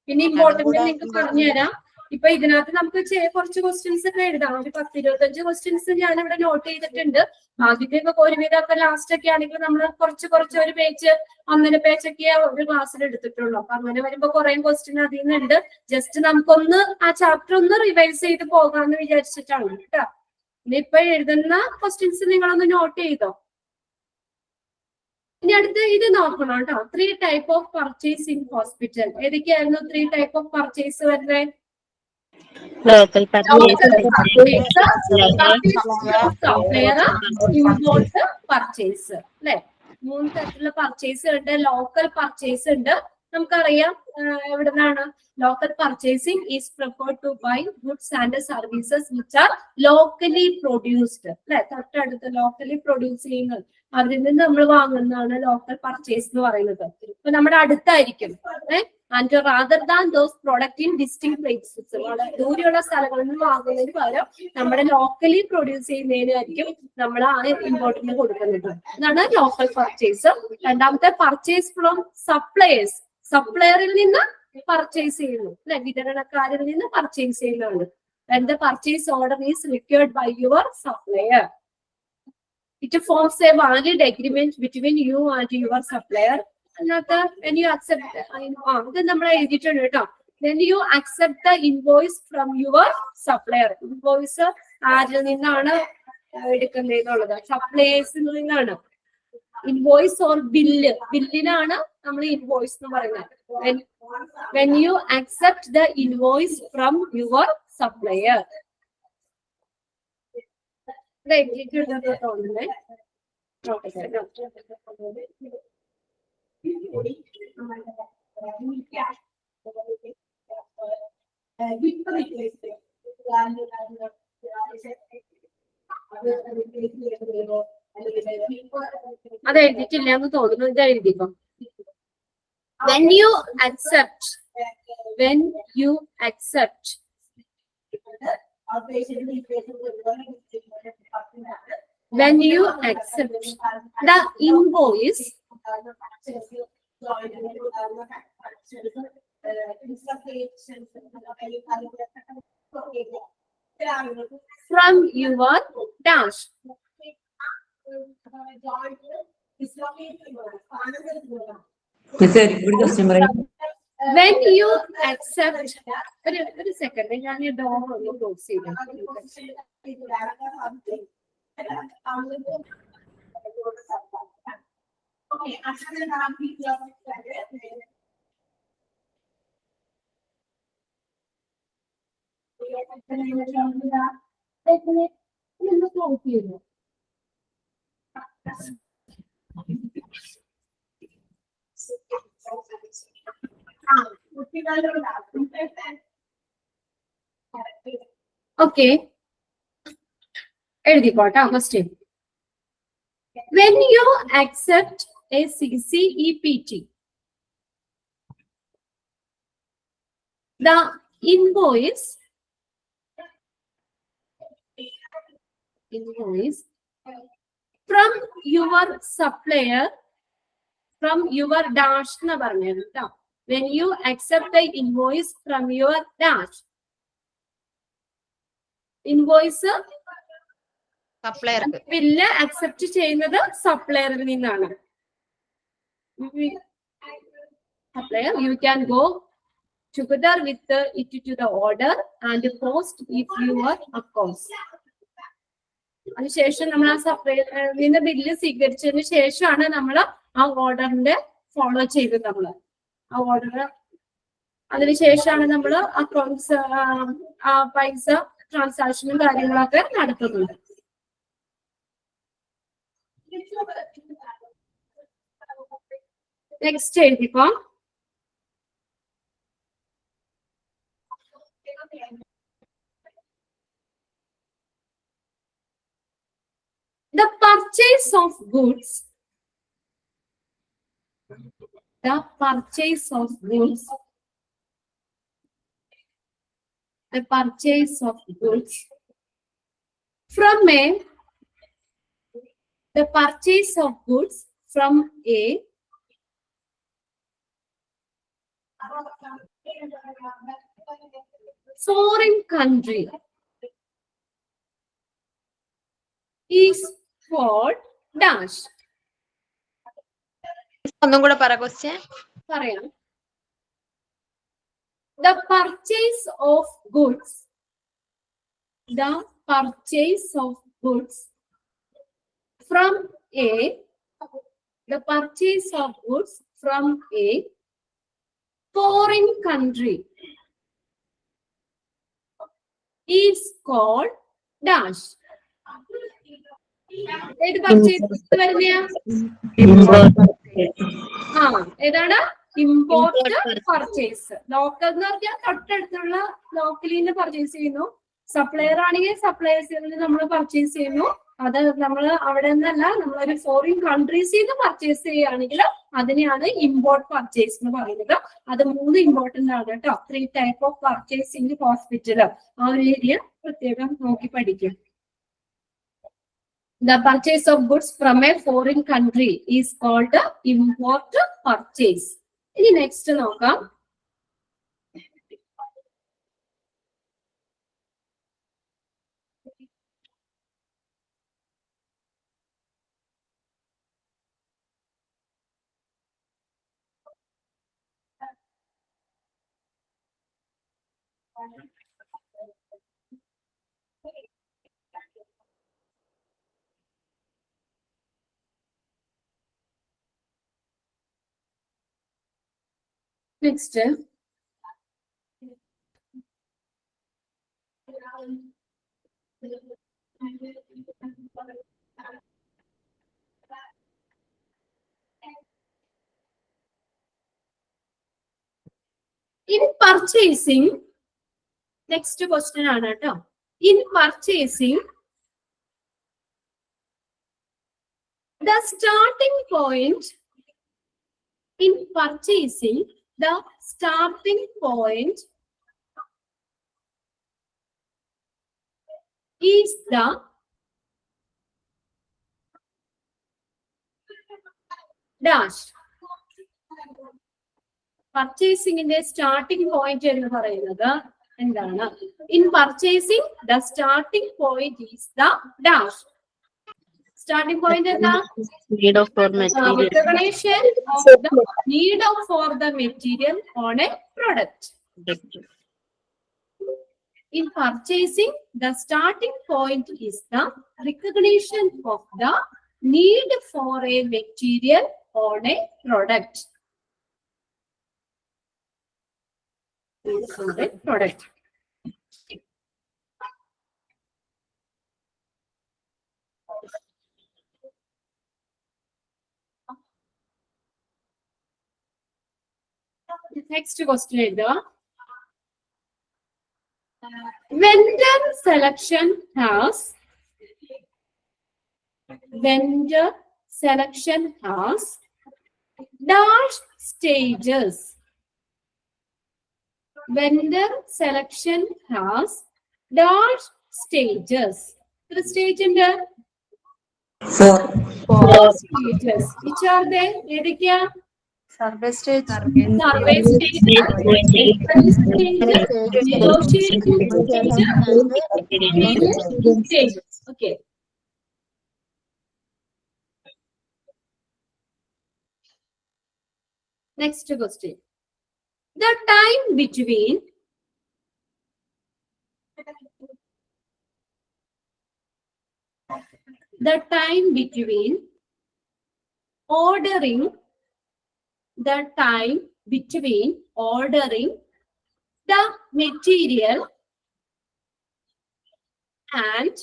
പിന്നെ ഇമ്പോർട്ടന്റ് നിങ്ങൾക്ക് പറഞ്ഞുതരാം. ഇപ്പൊ ഇതിനകത്ത് നമുക്ക് കുറച്ച് ക്വസ്റ്റ്യൻസ് ഒക്കെ എഴുതാം. ഒരു 10-25 ക്വസ്റ്റ്യൻസ് ഞാൻ ഇവിടെ നോട്ട് ചെയ്തിട്ടുണ്ട്. ആദ്യത്തെ ഒക്കെ ഒരുവിധമൊക്കെ ലാസ്റ്റ് ഒക്കെ ആണെങ്കിൽ നമ്മൾ കുറച്ച് ഒരു പേജ് 1.5 പേജൊക്കെ ഒരു ക്ലാസ്സിൽ എടുത്തിട്ടുള്ളൂ. അപ്പൊ അങ്ങനെ വരുമ്പോ കുറെ ക്വസ്റ്റ്യൻ അതിൽ നിന്നുണ്ട്. ജസ്റ്റ് നമുക്കൊന്ന് ആ ചാപ്റ്റർ ഒന്ന് റിവൈസ് ചെയ്ത് പോകാമെന്ന് വിചാരിച്ചിട്ടാണ് കേട്ടോ. ഇനിയിപ്പൊ എഴുതുന്ന ക്വസ്റ്റ്യൻസ് നിങ്ങളൊന്ന് നോട്ട് ചെയ്തോ. ഇനി അടുത്ത് ഇത് നോക്കണം കേട്ടോ. 3 type of purchase in hospital. ഏതൊക്കെയായിരുന്നു 3 ടൈപ്പ് ഓഫ് പർച്ചേസ് വരുന്നത്? Local purchase, supplier, import purchase അല്ലെ. 3 തരത്തിലുള്ള പർച്ചേസ് ഉണ്ട്. ലോക്കൽ പർച്ചേസ് ഉണ്ട്. നമുക്കറിയാം എവിടെ നിന്നാണ് local purchasing is preferred to buy goods and services which are locally produced അല്ലെ. തൊട്ടടുത്ത് ലോക്കലി പ്രൊഡ്യൂസ് ചെയ്യുന്നത് അതിൽ നിന്ന് നമ്മൾ വാങ്ങുന്നതാണ് ലോക്കൽ പർച്ചേസ് എന്ന് പറയുന്നത്. ഇപ്പൊ നമ്മുടെ അടുത്തായിരിക്കും and rather than those product in distinct places. വളരെ ദൂരെയുള്ള സ്ഥലങ്ങളിൽ നിന്ന് വാങ്ങുന്നതിന് പകരം നമ്മുടെ ലോക്കലി പ്രൊഡ്യൂസ് ചെയ്യുന്നതിനായിരിക്കും നമ്മൾ ആ ഇമ്പോർട്ടന്റ് കൊടുക്കുന്നത്. ഇതാണ് ലോക്കൽ പർച്ചേസ്. രണ്ടാമത്തെ പർച്ചേസ് ഫ്രോം സപ്ലയേഴ്സ്. സപ്ലയറിൽ നിന്ന് പർച്ചേസ് ചെയ്യുന്നു അല്ലെ, വിതരണക്കാരിൽ നിന്ന് പർച്ചേസ് ചെയ്യുന്നതാണ്. When the purchase order is required by your supplier, it forms a valid agreement between you and your supplier. Another, when you accept, ഇത് നമ്മൾ എഴുതിയിട്ടുണ്ട് കേട്ടോ. When you accept the invoice from your supplier. Invoice ആരിൽ നിന്നാണ് എടുക്കുന്നതെന്നുള്ളത്? സപ്ലയേഴ്സിൽ നിന്നാണ്. ഇൻവോയ്സ് ഓർ ബില്ല്, ബില്ലിനാണ് നമ്മൾ ഇൻവോയ്സ് എന്ന് പറയുന്നത്. When you accept the invoice from your supplier. അത് എഴുതിയിട്ടില്ല എന്ന് തോന്നുന്നു. ഇത് എഴുതിക്കോ. When you accept the invoice from your dash. When you accept, ഒരു സെക്കൻഡ് ഞാൻ ഈ ഡോർ ഒന്ന് ക്ലോസ് ചെയ്തു. ക്ലോസ് ചെയ്തു. ഓക്കെ, എഴുതിക്കോട്ടെ question. When you accept a CCEPT, the invoice from your supplier, from your dash എന്ന് പറഞ്ഞത് കേട്ടോ. When you accept the invoice from your dash, invoice സപ്ലയർക്ക്, ബില്ല് അക്സെപ്റ്റ് ചെയ്യുന്നത് സപ്ലയറിൽ നിന്നാണ്. Supplier, you can go together with it to the order and post if your accounts. അതിനുശേഷം നമ്മൾ ആ സപ്ലയറിൽ നിന്ന് ബില്ല് സ്വീകരിച്ചതിന് ശേഷമാണ് നമ്മൾ ആ ഓർഡറിന്റെ ഫോളോ ചെയ്തത്. നമ്മള് ആ ഓർഡർ അതിനുശേഷമാണ് നമ്മൾ അക്കൗണ്ട്സ് ആ പൈസ ട്രാൻസാക്ഷനും കാര്യങ്ങളൊക്കെ നടത്തുന്നത്. നെക്സ്റ്റ് എഴുതിക്കോ. The purchase of goods, from A, the purchase of goods from A foreign country is called dash. ഒന്നും കൂടെ പറ ക്വസ്റ്റ്യൻ. പറയാം. The purchase of goods. The purchase of goods from a. The purchase of goods from a foreign country is called dash. ഏത് പർച്ചേസ് വരുന്നയാ? ആ ഏതാണ്? Import purchase. ലോക്കൽ എന്ന് പറഞ്ഞാൽ തൊട്ടടുത്തുള്ള ലോക്കലിൽ നിന്ന് പർച്ചേസ് ചെയ്യുന്നു. സപ്ലയർ ആണെങ്കിൽ സപ്ലയേഴ്സിൽ നിന്ന് നമ്മൾ പർച്ചേസ് ചെയ്യുന്നു. അത് നമ്മൾ അവിടെ നിന്നല്ല, നമ്മളൊരു ഫോറിൻ കൺട്രീസിൽ നിന്ന് പർച്ചേസ് ചെയ്യുകയാണെങ്കിൽ അതിനെയാണ് ഇമ്പോർട്ട് പർച്ചേസ് എന്ന് പറയുന്നത്. അത് 3 ഇമ്പോർട്ടന്റ് ആണ് കേട്ടോ. 3 ടൈപ്പ് ഓഫ് പർച്ചേസിംഗ് ഹോസ്പിറ്റൽ. ആ ഒരു ഏരിയ പ്രത്യേകം നോക്കി പഠിക്കും. The purchase of goods from a foreign country is called import purchase. ഇനി നെക്സ്റ്റ് നോക്കാം. Next. In purchasing, next question ആണ് കേട്ടോ. In purchasing, the starting point. In purchasing, the starting point is the dash. പർച്ചേസിംഗിന്റെ സ്റ്റാർട്ടിംഗ് പോയിന്റ് എന്ന് പറയുന്നത് എന്താണ്? In purchasing the starting point is the dash. Starting point എന്താ? Need of for material. Recognition of the need of for the material on a product. In purchasing, the starting point is the recognition of the need for a material on a product. On a product. Next question is the vendor selection has dash stages. Vendor selection has dash stages. The stage in the 4 stages. Which are they? Edikya? Survey stage, Survey stage, inquiry stage, negotiation stage, stages. Okay. Next question. The time between ordering the material and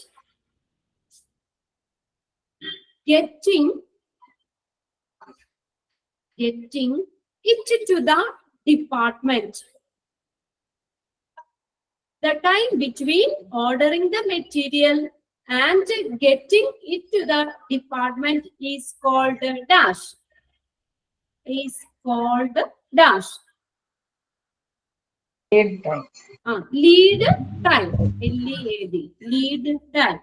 getting it to the department. The time between ordering the material and getting it to the department is called dash. Is called dash. Lead time. Lead time. L-E-A-D. Lead time.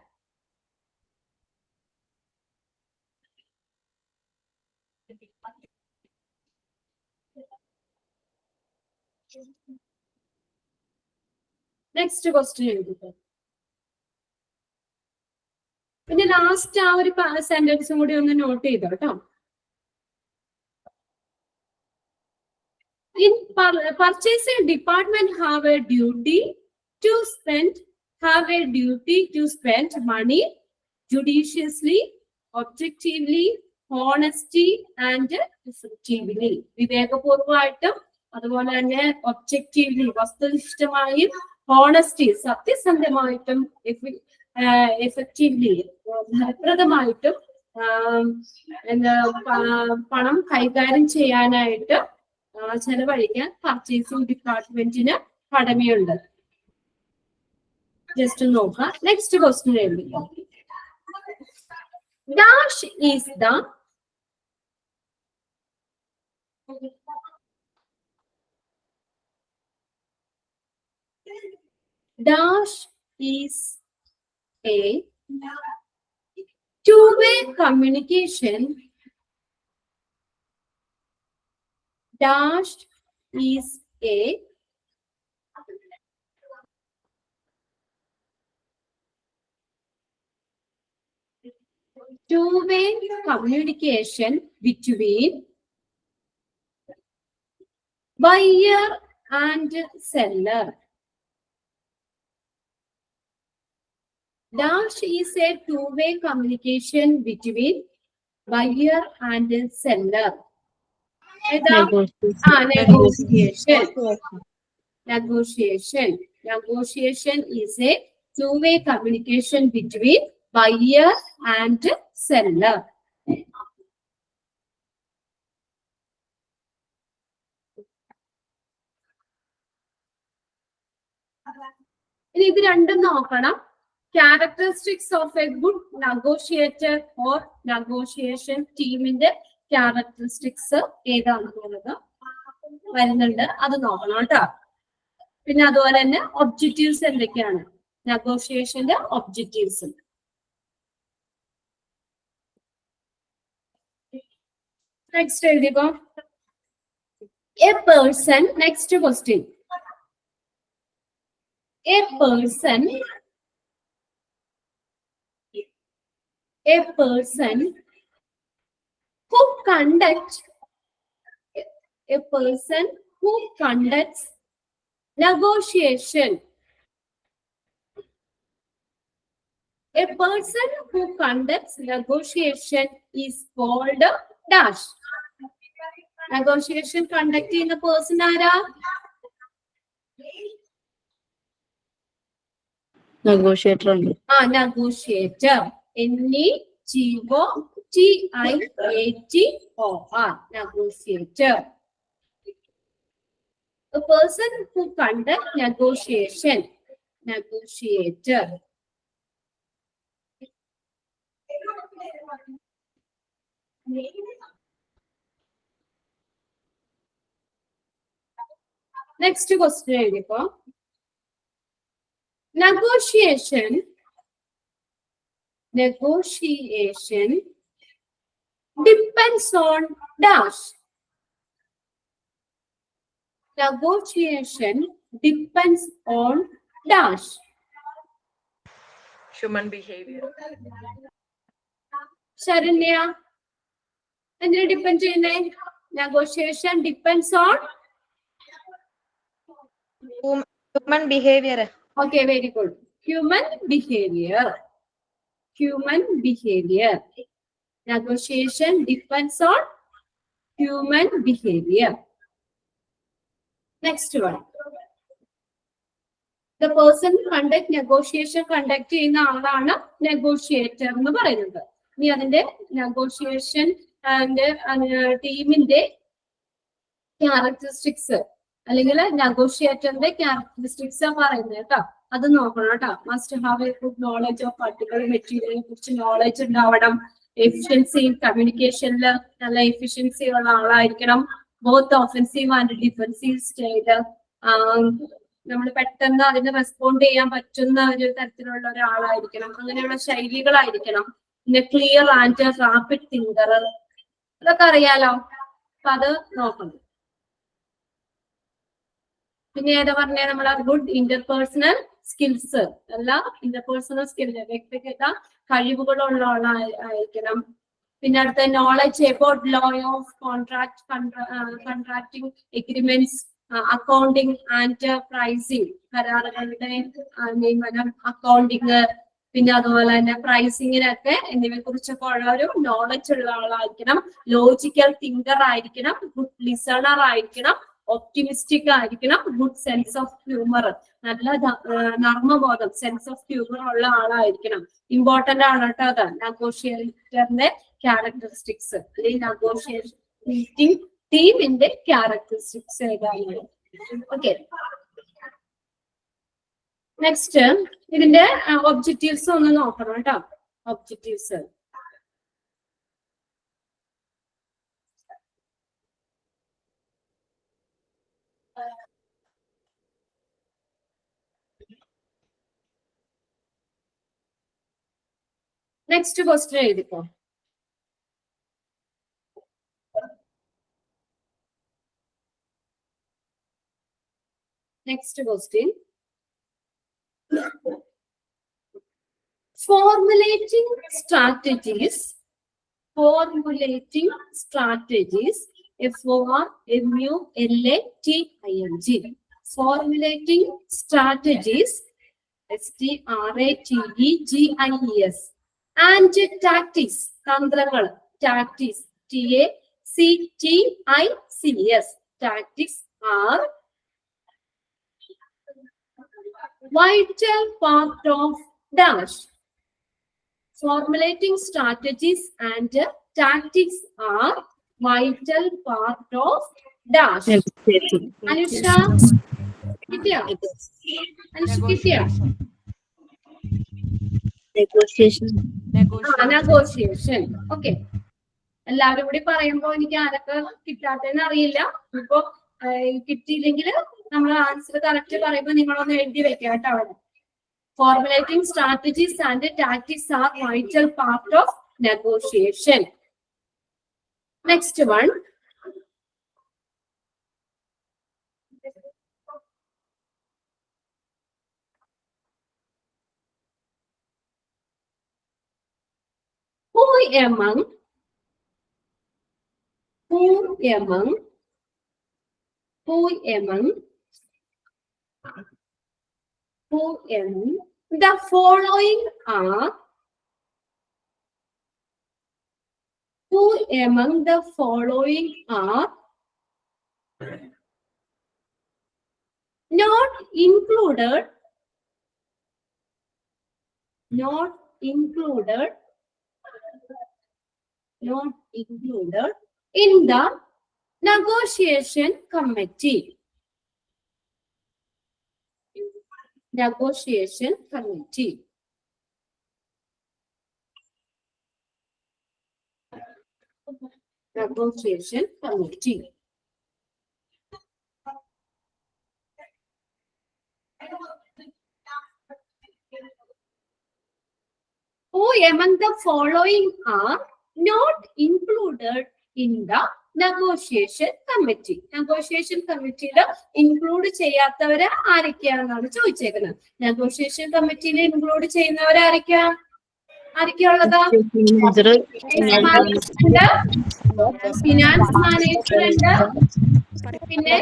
Next question എഴുതിക്കോ. പിന്നെ ലാസ്റ്റ് ആ ഒരു സെന്റൻസും കൂടി ഒന്ന് നോട്ട് ചെയ്തോ കേട്ടോ. In purchasing department have a duty to spend money judiciously, objectively, honesty and effectively. വിവേകപൂർവമായിട്ടും അതുപോലെ തന്നെ ഒബ്ജക്റ്റീവ്ലി വസ്തുനിഷ്ഠമായും ഹോണസ്റ്റി സത്യസന്ധമായിട്ടും എഫക്റ്റീവ്ലി ഫലപ്രദമായിട്ടും പണം കൈകാര്യം ചെയ്യാനായിട്ട് ചെലവഴിക്കാൻ പർച്ചേസിംഗ് ഡിപ്പാർട്ട്മെന്റിന് കടമയുണ്ട്. ജസ്റ്റ് നോക്കാം. നെക്സ്റ്റ് ക്വസ്റ്റ്യൻ എഴുതി. Dash is the dash is a two-way communication. Dash is a two-way communication between buyer and seller. Dash is a two-way communication between buyer and seller. Negotiation is a two-way communication between buyer and seller. ഇനി ഇത് രണ്ടും നോക്കണം. Characteristics of a good negotiator or negotiation ടീമിന്റെ ക്യാരക്ടറിസ്റ്റിക്സ് ഏതാണെന്നുള്ളത് വരുന്നുണ്ട്, അത് നോക്കണം കേട്ടോ. പിന്നെ അതുപോലെ തന്നെ ഒബ്ജക്റ്റീവ്സ് എന്തൊക്കെയാണ്, നെഗോഷിയേഷന്റെ ഒബ്ജക്റ്റീവ്സ്. നെക്സ്റ്റ് എഴുതിക്കോ. A person, next question. A person who conducts negotiation. A person who conducts negotiation is called dash. Negotiation conduct ചെയ്യുന്ന person ആരാ? negotiator. Negotiator. Negotiator. Negotiator. A person who conducts negotiation. Negotiator. Next question. Negotiation depends on dash. Negotiation depends on dash. Human behavior. Sharanya, എന്തിനെ ഡിപ്പെൻഡ് ചെയ്യുന്നേ? Negotiation depends on human behavior. Okay, very good. Human behavior. Negotiation depends on human behavior. Next one. The person conduct negotiation conduct ചെയ്യുന്ന ആളാണ് negotiator എന്ന് പറയുന്നത്. ഇനി അതിന്റെ negotiation ആൻഡ് ടീമിന്റെ ക്യാരക്ടറിസ്റ്റിക്സ് അല്ലെങ്കിൽ നെഗോഷിയേറ്ററിന്റെ ക്യാരക്ടറിസ്റ്റിക്സ് പറയുന്നത് കേട്ടോ. അത് നോക്കണം കേട്ടോ. Must have A good knowledge of particular മെറ്റീരിയലിനെ കുറിച്ച് നോളജ് ഉണ്ടാവണം. എഫിഷ്യൻസി, കമ്മ്യൂണിക്കേഷനിൽ നല്ല എഫിഷ്യൻസി ഉള്ള ആളായിരിക്കണം. ബോത്ത് ഓഫൻസീവ് ആൻഡ് ഡിഫൻസീവ് സ്റ്റൈല്, നമ്മൾ പെട്ടെന്ന് അതിന് റെസ്പോണ്ട് ചെയ്യാൻ പറ്റുന്ന ഒരു തരത്തിലുള്ള ഒരാളായിരിക്കണം. അങ്ങനെയുള്ള ശൈലികളായിരിക്കണം. പിന്നെ ക്ലിയർ ആൻഡ് റാപ്പിഡ് തിങ്കർ, അതൊക്കെ അറിയാലോ. അപ്പൊ അത് നോക്കണം. പിന്നെ ഏതാ പറഞ്ഞ നമ്മളെ ഗുഡ് ഇന്റർപേഴ്സണൽ സ്കിൽസ് അല്ല, ഇന്റർപേഴ്സണൽ സ്കിൽ വ്യക്തിഗത കഴിവുകളുള്ള ആളായിരിക്കണം. പിന്നെ അടുത്ത knowledge about law of contracting agreements, accounting and pricing, കരാറുകളുടെ നിയമനം, അക്കൗണ്ടിങ്, പിന്നെ അതുപോലെ തന്നെ പ്രൈസിങ്ങിനൊക്കെ എന്നിവയെ കുറിച്ചൊക്കെ ഉള്ള ഒരു നോളജ് ഉള്ള ആളായിരിക്കണം. ലോജിക്കൽ തിങ്കർ ആയിരിക്കണം, ഗുഡ് ലിസണർ ആയിരിക്കണം, ഒപ്റ്റിമിസ്റ്റിക് ആയിരിക്കണം, ഗുഡ് സെൻസ് ഓഫ് ഹ്യൂമർ, നല്ല നർമ്മബോധം സെൻസ് ഓഫ് ഹ്യൂമർ ഉള്ള ആളായിരിക്കണം. ഇമ്പോർട്ടന്റ് ആണ് കേട്ടോ അത്. നെഗോഷിയേറ്ററിന്റെ ക്യാരക്ടറിസ്റ്റിക്സ് അല്ലെങ്കിൽ നെഗോഷിയേറ്റിംഗ് ടീമിന്റെ ക്യാരക്ടറിസ്റ്റിക്സ് ഏതാണ്? ഓക്കെ, നെക്സ്റ്റ് ഇതിന്റെ ഒബ്ജക്റ്റീവ്സ് ഒന്ന് നോക്കണം കേട്ടോ. ഒബ്ജക്റ്റീവ്സ് നെക്സ്റ്റ് ക്വസ്റ്റ്യൻ എഴുതിക്കോ. Next question, formulating strategies, formulating strategies, FORMULATING, formulating strategies, STRATEGIES, and tactics, തന്ത്രങ്ങൾ, tactics, TACTICS, tactics are vital part of dash. Formulating strategies and tactics are vital part of dash. Anusha കിട്ടിയോ? അനുഷ കിട്ടിയോ? നെഗോഷിയേഷൻ. ഓക്കെ, എല്ലാവരും കൂടി പറയുമ്പോ എനിക്ക് ആരൊക്കെ കിട്ടാത്തെന്ന് അറിയില്ല. ഇപ്പൊ കിട്ടിയില്ലെങ്കിൽ നമ്മൾ ആൻസർ കറക്റ്റ് പറയുമ്പോൾ നിങ്ങളൊന്ന് എഴുതി വെക്കാം കേട്ടോ അവിടെ. Formulating strategies and tactics are vital part of negotiation. Next one. Who among the following are not included in the negotiation committee. Negotiation committee. Negotiation committee. Who among the following are not included in the negotiation committee? Negotiation committee include ചെയ്യാത്തവര് ആരൊക്കെയാണെന്നാണ് ചോദിച്ചേക്കുന്നത്. നെഗോഷിയേഷൻ കമ്മിറ്റിയിൽ ഇൻക്ലൂഡ് ചെയ്യുന്നവർ ആരൊക്കെയുള്ളത്? ഫിനാൻസ് മാനേജർ ഉണ്ട്, പിന്നെ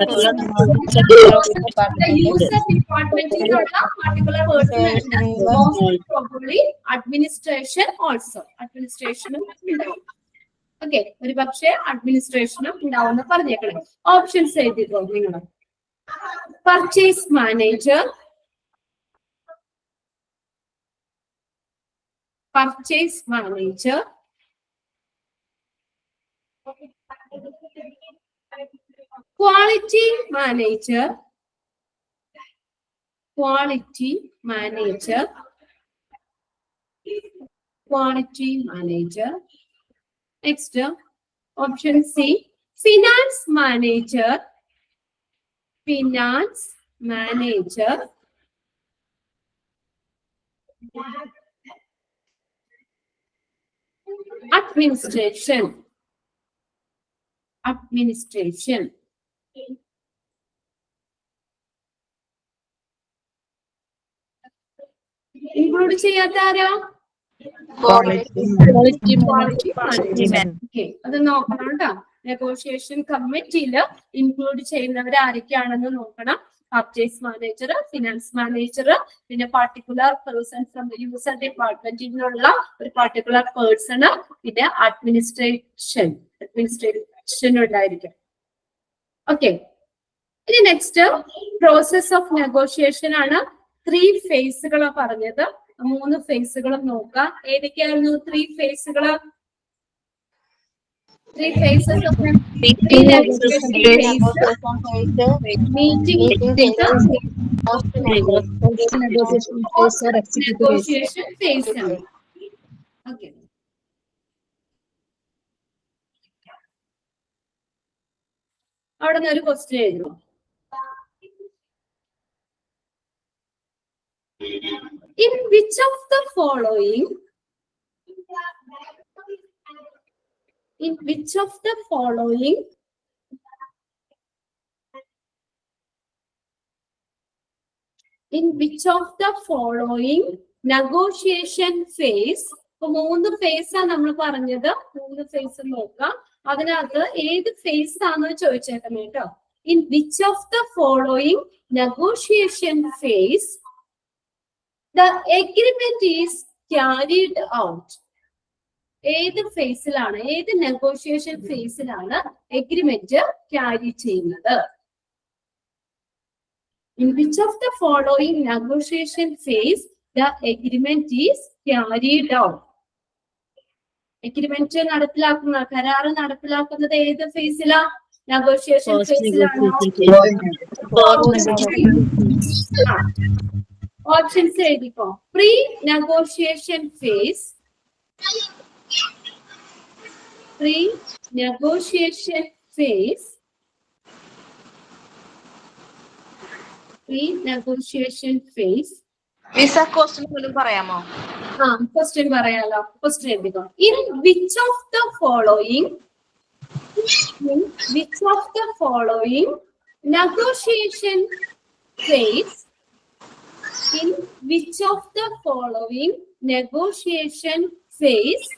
യൂസർ ഡിപ്പാർട്ട്മെന്റിലുള്ള പർട്ടിക്കുലർ പേഴ്സൺ ഉണ്ട്, മോസ്റ്റ് പ്രോബബ്ലി അഡ്മിനിസ്ട്രേഷൻ ഓൾസോ, അഡ്മിനിസ്ട്രേഷനും ഉണ്ടാവും. ഓക്കെ, ഒരു പക്ഷേ അഡ്മിനിസ്ട്രേഷനും ഉണ്ടാവുമെന്ന് പറഞ്ഞേക്കണം. ഓപ്ഷൻസ് എഴുതിക്കോ നിങ്ങൾ. Purchase manager, quality manager, next option C, finance manager, administration, include ചെയ്യാത്ത ആരാ? Quality management. Okay, അത് നോക്കണം കേട്ടോ. നെഗോഷിയേഷൻ കമ്മിറ്റിയിൽ ഇൻക്ലൂഡ് ചെയ്യുന്നവർ ആരൊക്കെയാണെന്ന് നോക്കണം. പർച്ചേസ് മാനേജർ, ഫിനാൻസ് മാനേജർ, പിന്നെ പർട്ടിക്കുലർ പേഴ്സൺ ഫ്രം യൂസർ ഡിപ്പാർട്ട്മെന്റിൽ നിന്നുള്ള ഒരു പർട്ടിക്കുലർ പേഴ്സൺ, പിന്നെ അഡ്മിനിസ്ട്രേഷൻ ഉണ്ടായിരിക്കും. ഓക്കെ, ഇനി നെക്സ്റ്റ് പ്രോസസ് ഓഫ് നെഗോഷിയേഷൻ ആണ്. 3 ഫേസുകളാണ് പറഞ്ഞത്. 3 ഫേസുകളും നോക്കാം. ഏതൊക്കെയായിരുന്നു 3 ഫേസുകള്? 3 phases of Meeting negotiation phase, meeting phase, negotiation phase. Okay. അവിടെ നിന്ന് ഒരു ക്വസ്റ്റ്യൻ എഴുതുന്നു. In which of the following negotiation phase, 3 face ആണ് നമ്മൾ പറഞ്ഞത്. 3 ഫേസ് നോക്കാം. അതിനകത്ത് ഏത് ഫേസ് ആണെന്ന് ചോദിച്ചേക്കാം കേട്ടോ. In which of the following negotiation phase the agreement is carried out? ഏത് ഫേസിലാണ്, ഏത് നെഗോഷിയേഷൻ ഫേസിലാണ് എഗ്രിമെന്റ് ക്യാരി ചെയ്യുന്നത്? In which of the following negotiation phase the agreement is carried out? Agreement നടപ്പിലാക്കുന്ന, കരാറ് നടപ്പിലാക്കുന്നത് ഏത് ഫേസിലാ? നെഗോഷിയേഷൻ ഫേസിലാണോ? ഓപ്ഷൻസ് എഴുതിക്കോ. Pre negotiation phase, pre-negotiation phase, question പറയാമോ? ക്വസ്റ്റ്യൻ പറയാലോ. ക്വസ്റ്റ്യൻ എഴുതിക്കോ. In which of the following negotiation phase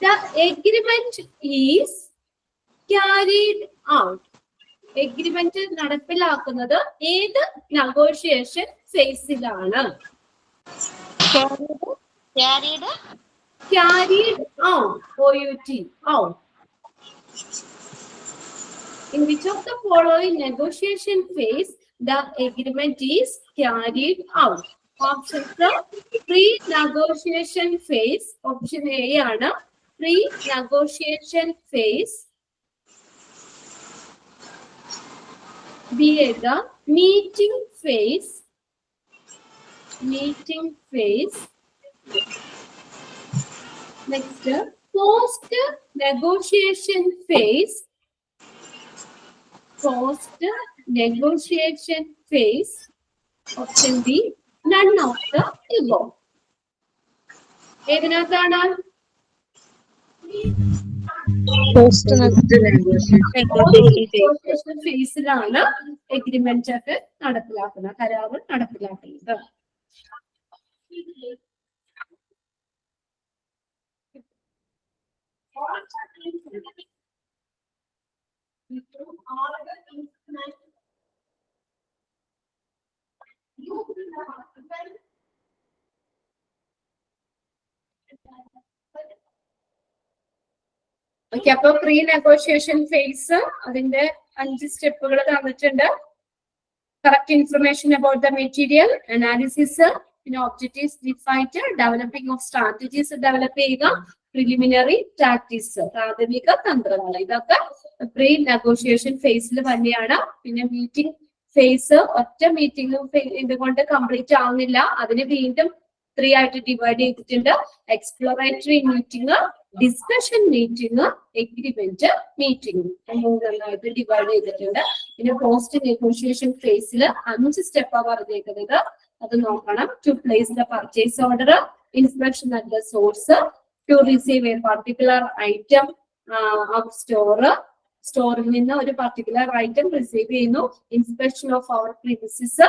the agreement is carried out? Agreement നടപ്പിലാക്കുന്നത് ഏത് negotiation ഫേസിലാണ്? Carried out, OUT, out. In which of the following negotiation phase the agreement is carried out? Options are pre-negotiation phase, option A ആണ് pre-negotiation phase. B ഏതാ? meeting phase. Next, post-negotiation phase. Option B, none of the above. ഏതിനകത്താണ്? പോസ്റ്റ് ഫേസിലാണ് എഗ്രിമെന്റ് ഒക്കെ നടപ്പിലാക്കുന്നത്, കരാറ് നടപ്പിലാക്കുന്നത്. ഓക്കെ, അപ്പൊ പ്രീ നെഗോഷിയേഷൻ ഫേസ് അതിന്റെ 5 സ്റ്റെപ്പുകൾ തന്നിട്ടുണ്ട്. Correct information about the material, analysis, പിന്നെ objectives defined, developing of strategies develop ചെയ്യുക, പ്രിലിമിനറി ടാക്ടിക്സ് പ്രാഥമിക തന്ത്രങ്ങൾ, ഇതൊക്കെ പ്രീ നെഗോഷിയേഷൻ ഫേസിൽ തന്നെയാണ്. പിന്നെ മീറ്റിംഗ് ഫേസ് ഒറ്റ മീറ്റിംഗും ഇതുകൊണ്ട് കംപ്ലീറ്റ് ആവുന്നില്ല, അതിന് വീണ്ടും 3 ആയിട്ട് ഡിവൈഡ് ചെയ്തിട്ടുണ്ട്. Exploratory meeting, discussion meeting, agreement meeting, 3 divide ചെയ്തിട്ടുണ്ട്. പിന്നെ പോസ്റ്റ് നെഗോഷിയേഷൻ ഫേസിൽ 5 സ്റ്റെപ്പാണ് പറഞ്ഞേക്കുന്നത്, അത് നോക്കണം. To place the purchase order, inspection at the source, to receive a particular item of സ്റ്റോറിൽ നിന്ന് ഒരു പർട്ടിക്കുലർ ഐറ്റം റിസീവ് ചെയ്യുന്നു, inspection of our premises,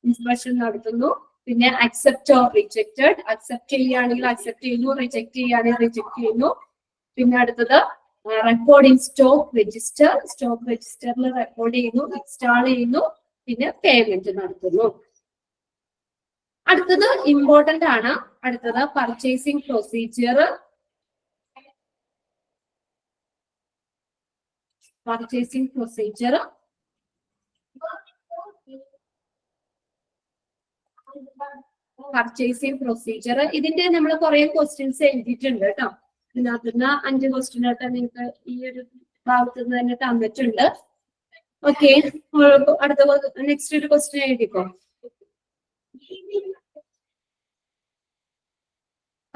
inspection നടത്തുന്നു. പിന്നെ അക്സെപ്റ്റ് ഓർ റിജക്റ്റഡ്, അക്സെപ്റ്റ് ചെയ്യുകയാണെങ്കിൽ അക്സെപ്റ്റ് ചെയ്യുന്നു, റിജക്ട് ചെയ്യുകയാണെങ്കിൽ റിജക്ട് ചെയ്യുന്നു. പിന്നെ അടുത്തത് റെക്കോർഡിംഗ് സ്റ്റോക്ക് രജിസ്റ്റർ, സ്റ്റോക്ക് രജിസ്റ്ററിൽ റെക്കോർഡ് ചെയ്യുന്നു, ഇൻസ്റ്റാൾ ചെയ്യുന്നു, പിന്നെ പേയ്മെന്റ് നടത്തുന്നു. അടുത്തത് ഇമ്പോർട്ടന്റ് ആണ്. അടുത്തത് purchasing procedure. Purchasing procedure purchasing procedure ഇതിന്റെ നമ്മൾ കുറെ ക്വസ്റ്റ്യൻസ് എഴുതിയിട്ടുണ്ട് കേട്ടോ. ഇതിനകത്ത് നിന്ന് 5 ക്വസ്റ്റ്യൻ ആയിട്ട് നിങ്ങൾക്ക് ഈ ഒരു ഭാഗത്ത് നിന്ന് തന്നെ തന്നിട്ടുണ്ട്. ഓക്കെ, അടുത്ത നെക്സ്റ്റ് ഒരു ക്വസ്റ്റ്യൻ എഴുതിക്കോ.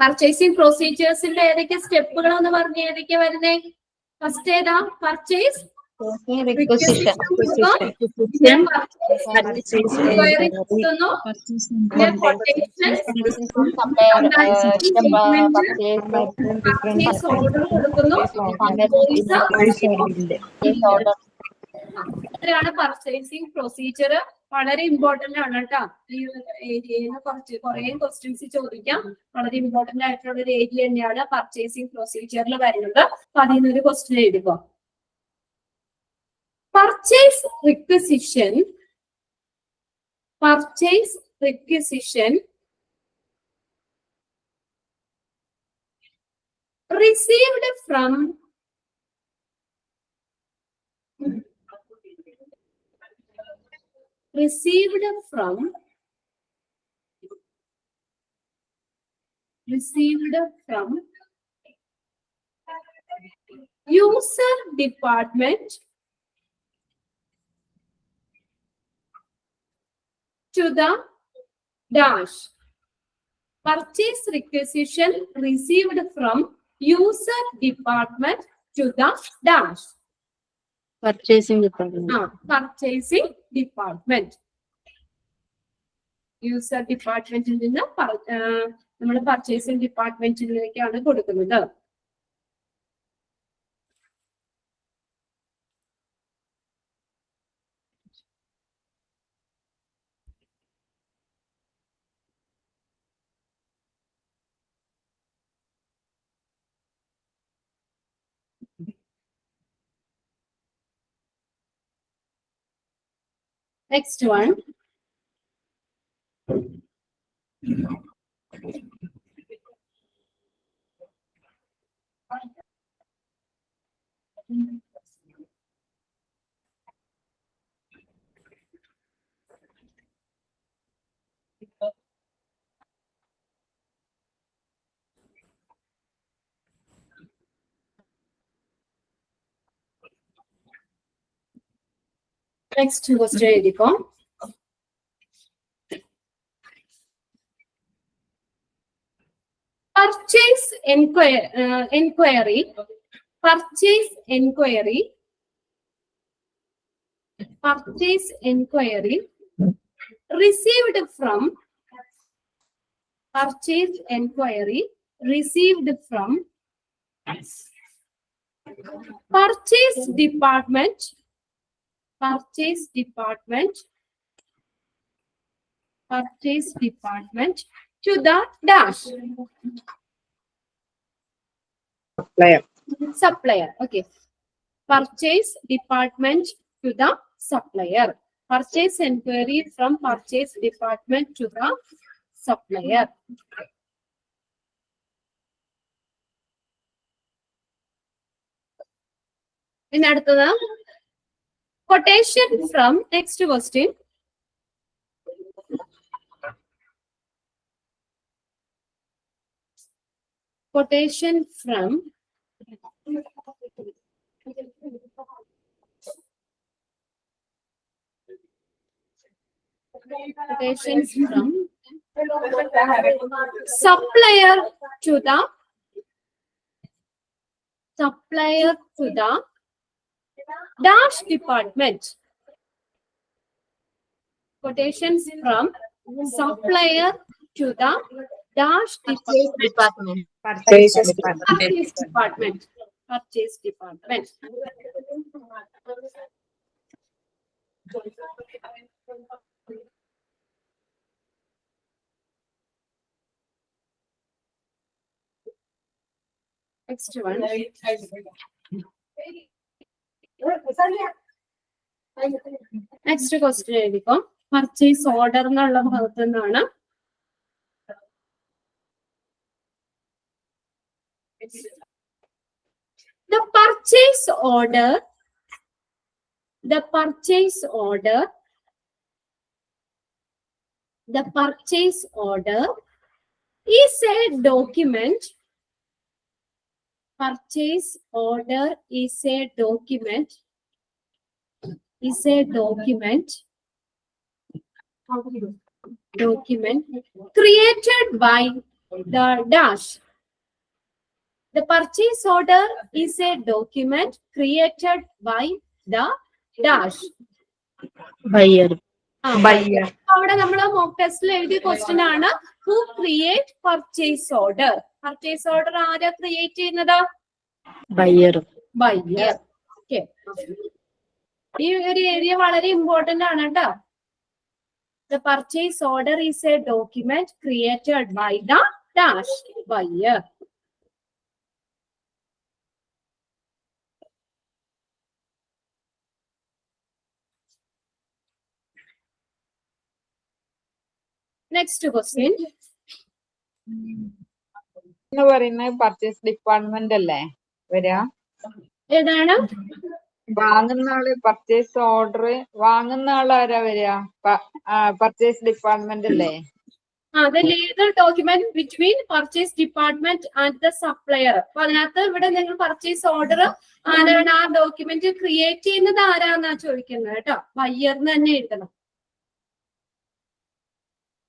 പർച്ചേസിംഗ് പ്രൊസീജിയേഴ്സിന്റെ ഏതൊക്കെ സ്റ്റെപ്പുകൾ എന്ന് പറഞ്ഞ് ഏതൊക്കെയാ വരുന്നേ? ഫസ്റ്റ് ഏതാ? പർച്ചേസ് റിക്വസിഷൻ ഇത്രയാണ് പർച്ചേസിംഗ് പ്രൊസീജിയർ. വളരെ ഇമ്പോർട്ടന്റ് ആണ് കേട്ടോ. ഈ ഏരിയയിൽ കുറെ ക്വസ്റ്റ്യൻസ് ചോദിക്കാം. വളരെ ഇമ്പോർട്ടന്റ് ആയിട്ടുള്ള ഒരു ഏരിയ തന്നെയാണ് പർച്ചേസിംഗ് പ്രൊസീജിയറിൽ വരുന്നത്. അപ്പൊ അതിൽ നിന്നൊരു ക്വസ്റ്റ്യൻ എഴുതുക. Purchase requisition received from user department to the dash. Purchase requisition received from user department to the dash. Purchasing department. Purchasing department. User department ൽ നിന്ന് നമ്മൾ പർച്ചേസിംഗ് ഡിപ്പാർട്ട്മെന്റിലേക്കാണ് കൊടുക്കുന്നത്. Next one. Next question എഴുതിക്കോ. Purchase enquiry received from purchase department to the dash. Supplier. Okay. Purchase department to the supplier. Purchase enquiry from purchase department to the supplier. In അടുത്തത് quotation from next question. Quotation from supplier to the dash department. Quotations from supplier to the dash department. Purchase department. Next one. Next question എഴുതിക്കോ. പർച്ചേസ് ഓർഡർ എന്നുള്ള ഭാഗത്തു നിന്നാണ്. The purchase order is a document. Purchase order is a document. Created by the dash. The purchase order is a document created by the dash. Buyer. അവിടെ നമ്മൾ മോക്ക് ടെസ്റ്റിൽ എഴുതിയ ക്വസ്റ്റ്യൻ ആണ്. Who create purchase order? Purchase order ആരാ ക്രിയേറ്റ് ചെയ്യുന്നത്? Buyer. ഓക്കെ, ഈ ഒരു ഏരിയ വളരെ ഇമ്പോർട്ടന്റ് ആണ് കേട്ടോ. The purchase order is a document created by the dash, buyer. Next question. എന്ന് പറയുന്നത് പർച്ചേസ് ഡിപ്പാർട്ട്മെന്റ് അല്ലേ വരിക? ഏതാണ്? വാങ്ങുന്ന ആള് പർച്ചേസ് ഓർഡർ വാങ്ങുന്ന ആൾ ആരാ വരിക? പർച്ചേസ് ഡിപ്പാർട്ട്മെന്റ് അല്ലേ? The legal document between purchase department and the supplier. അപ്പൊ അതിനകത്ത് ഇവിടെ നിങ്ങൾ പർച്ചേസ് ഓർഡർ ആരാണ് ആ ഡോക്യുമെന്റ് ക്രിയേറ്റ് ചെയ്യുന്നത് ആരാന്നാ ചോദിക്കുന്നത് കേട്ടോ. ബയ്യർന്ന് തന്നെ എഴുതണം.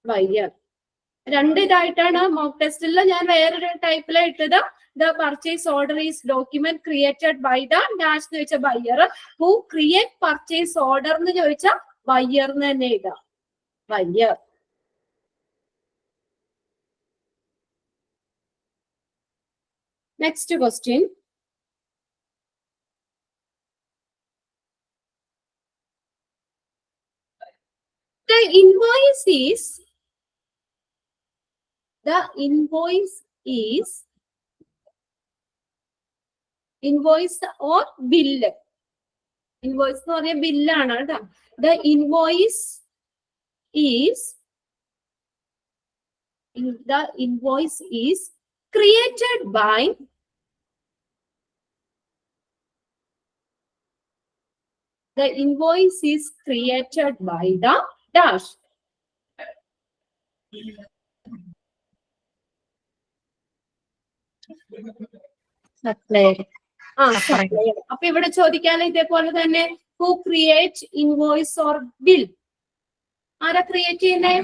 ബയ്യർ. രണ്ട് ഇതായിട്ടാണ് മോക്ക് ടെസ്റ്റിൽ ഞാൻ വേറൊരു ടൈപ്പിൽ ഇട്ടത്. The purchase order is document created by the dash എന്ന് ചോദിച്ച buyer. Who create purchase order എന്ന് ചോദിച്ചാൽ ബയ്യർ എന്ന് തന്നെ എഴുതാം. Buyer. Next question. The invoice or bill. Invoice എന്ന് പറഞ്ഞ ബില്ലാണ് കേട്ടോ. The invoice is created by the dash. Supplier. Supplier. അപ്പൊ ഇവിടെ ചോദിക്കാൻ ഇതേപോലെ തന്നെ who create invoice or bill? ആരാ ക്രിയേറ്റ് ചെയ്യുന്നേ?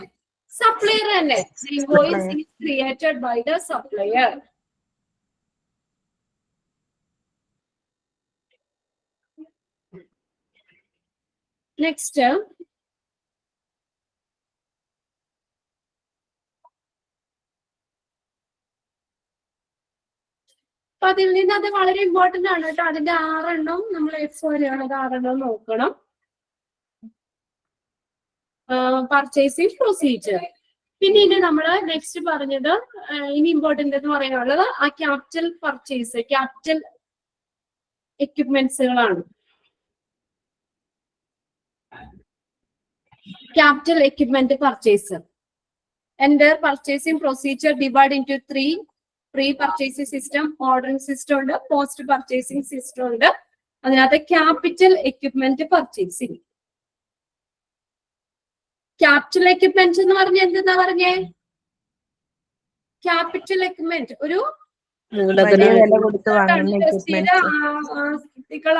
സപ്ലയർ തന്നെ. Invoice is created by the supplier. Next. അപ്പൊ അതിൽ നിന്ന് അത് വളരെ ഇമ്പോർട്ടന്റ് ആണ് കേട്ടോ. അതിന്റെ 6 എണ്ണം നമ്മൾ എക്സ് വരെയുള്ളത് 6 എണ്ണം നോക്കണം. Purchasing procedure. പിന്നീട് നമ്മൾ നെക്സ്റ്റ് പറഞ്ഞത് ഇനി ഇമ്പോർട്ടന്റ് എന്ന് പറയാനുള്ളത് ആ ക്യാപിറ്റൽ പർച്ചേസ്, ക്യാപിറ്റൽ എക്യുപ്മെന്റ്സുകളാണ്. Capital equipment purchase. Enter purchasing procedure divide into 3. Pre-purchasing system, ordering system, post-purchasing system. അതിനകത്ത് capital equipment purchasing. Capital equipment എന്ന് പറഞ്ഞ എന്താ പറഞ്ഞേ? Capital equipment ഒരു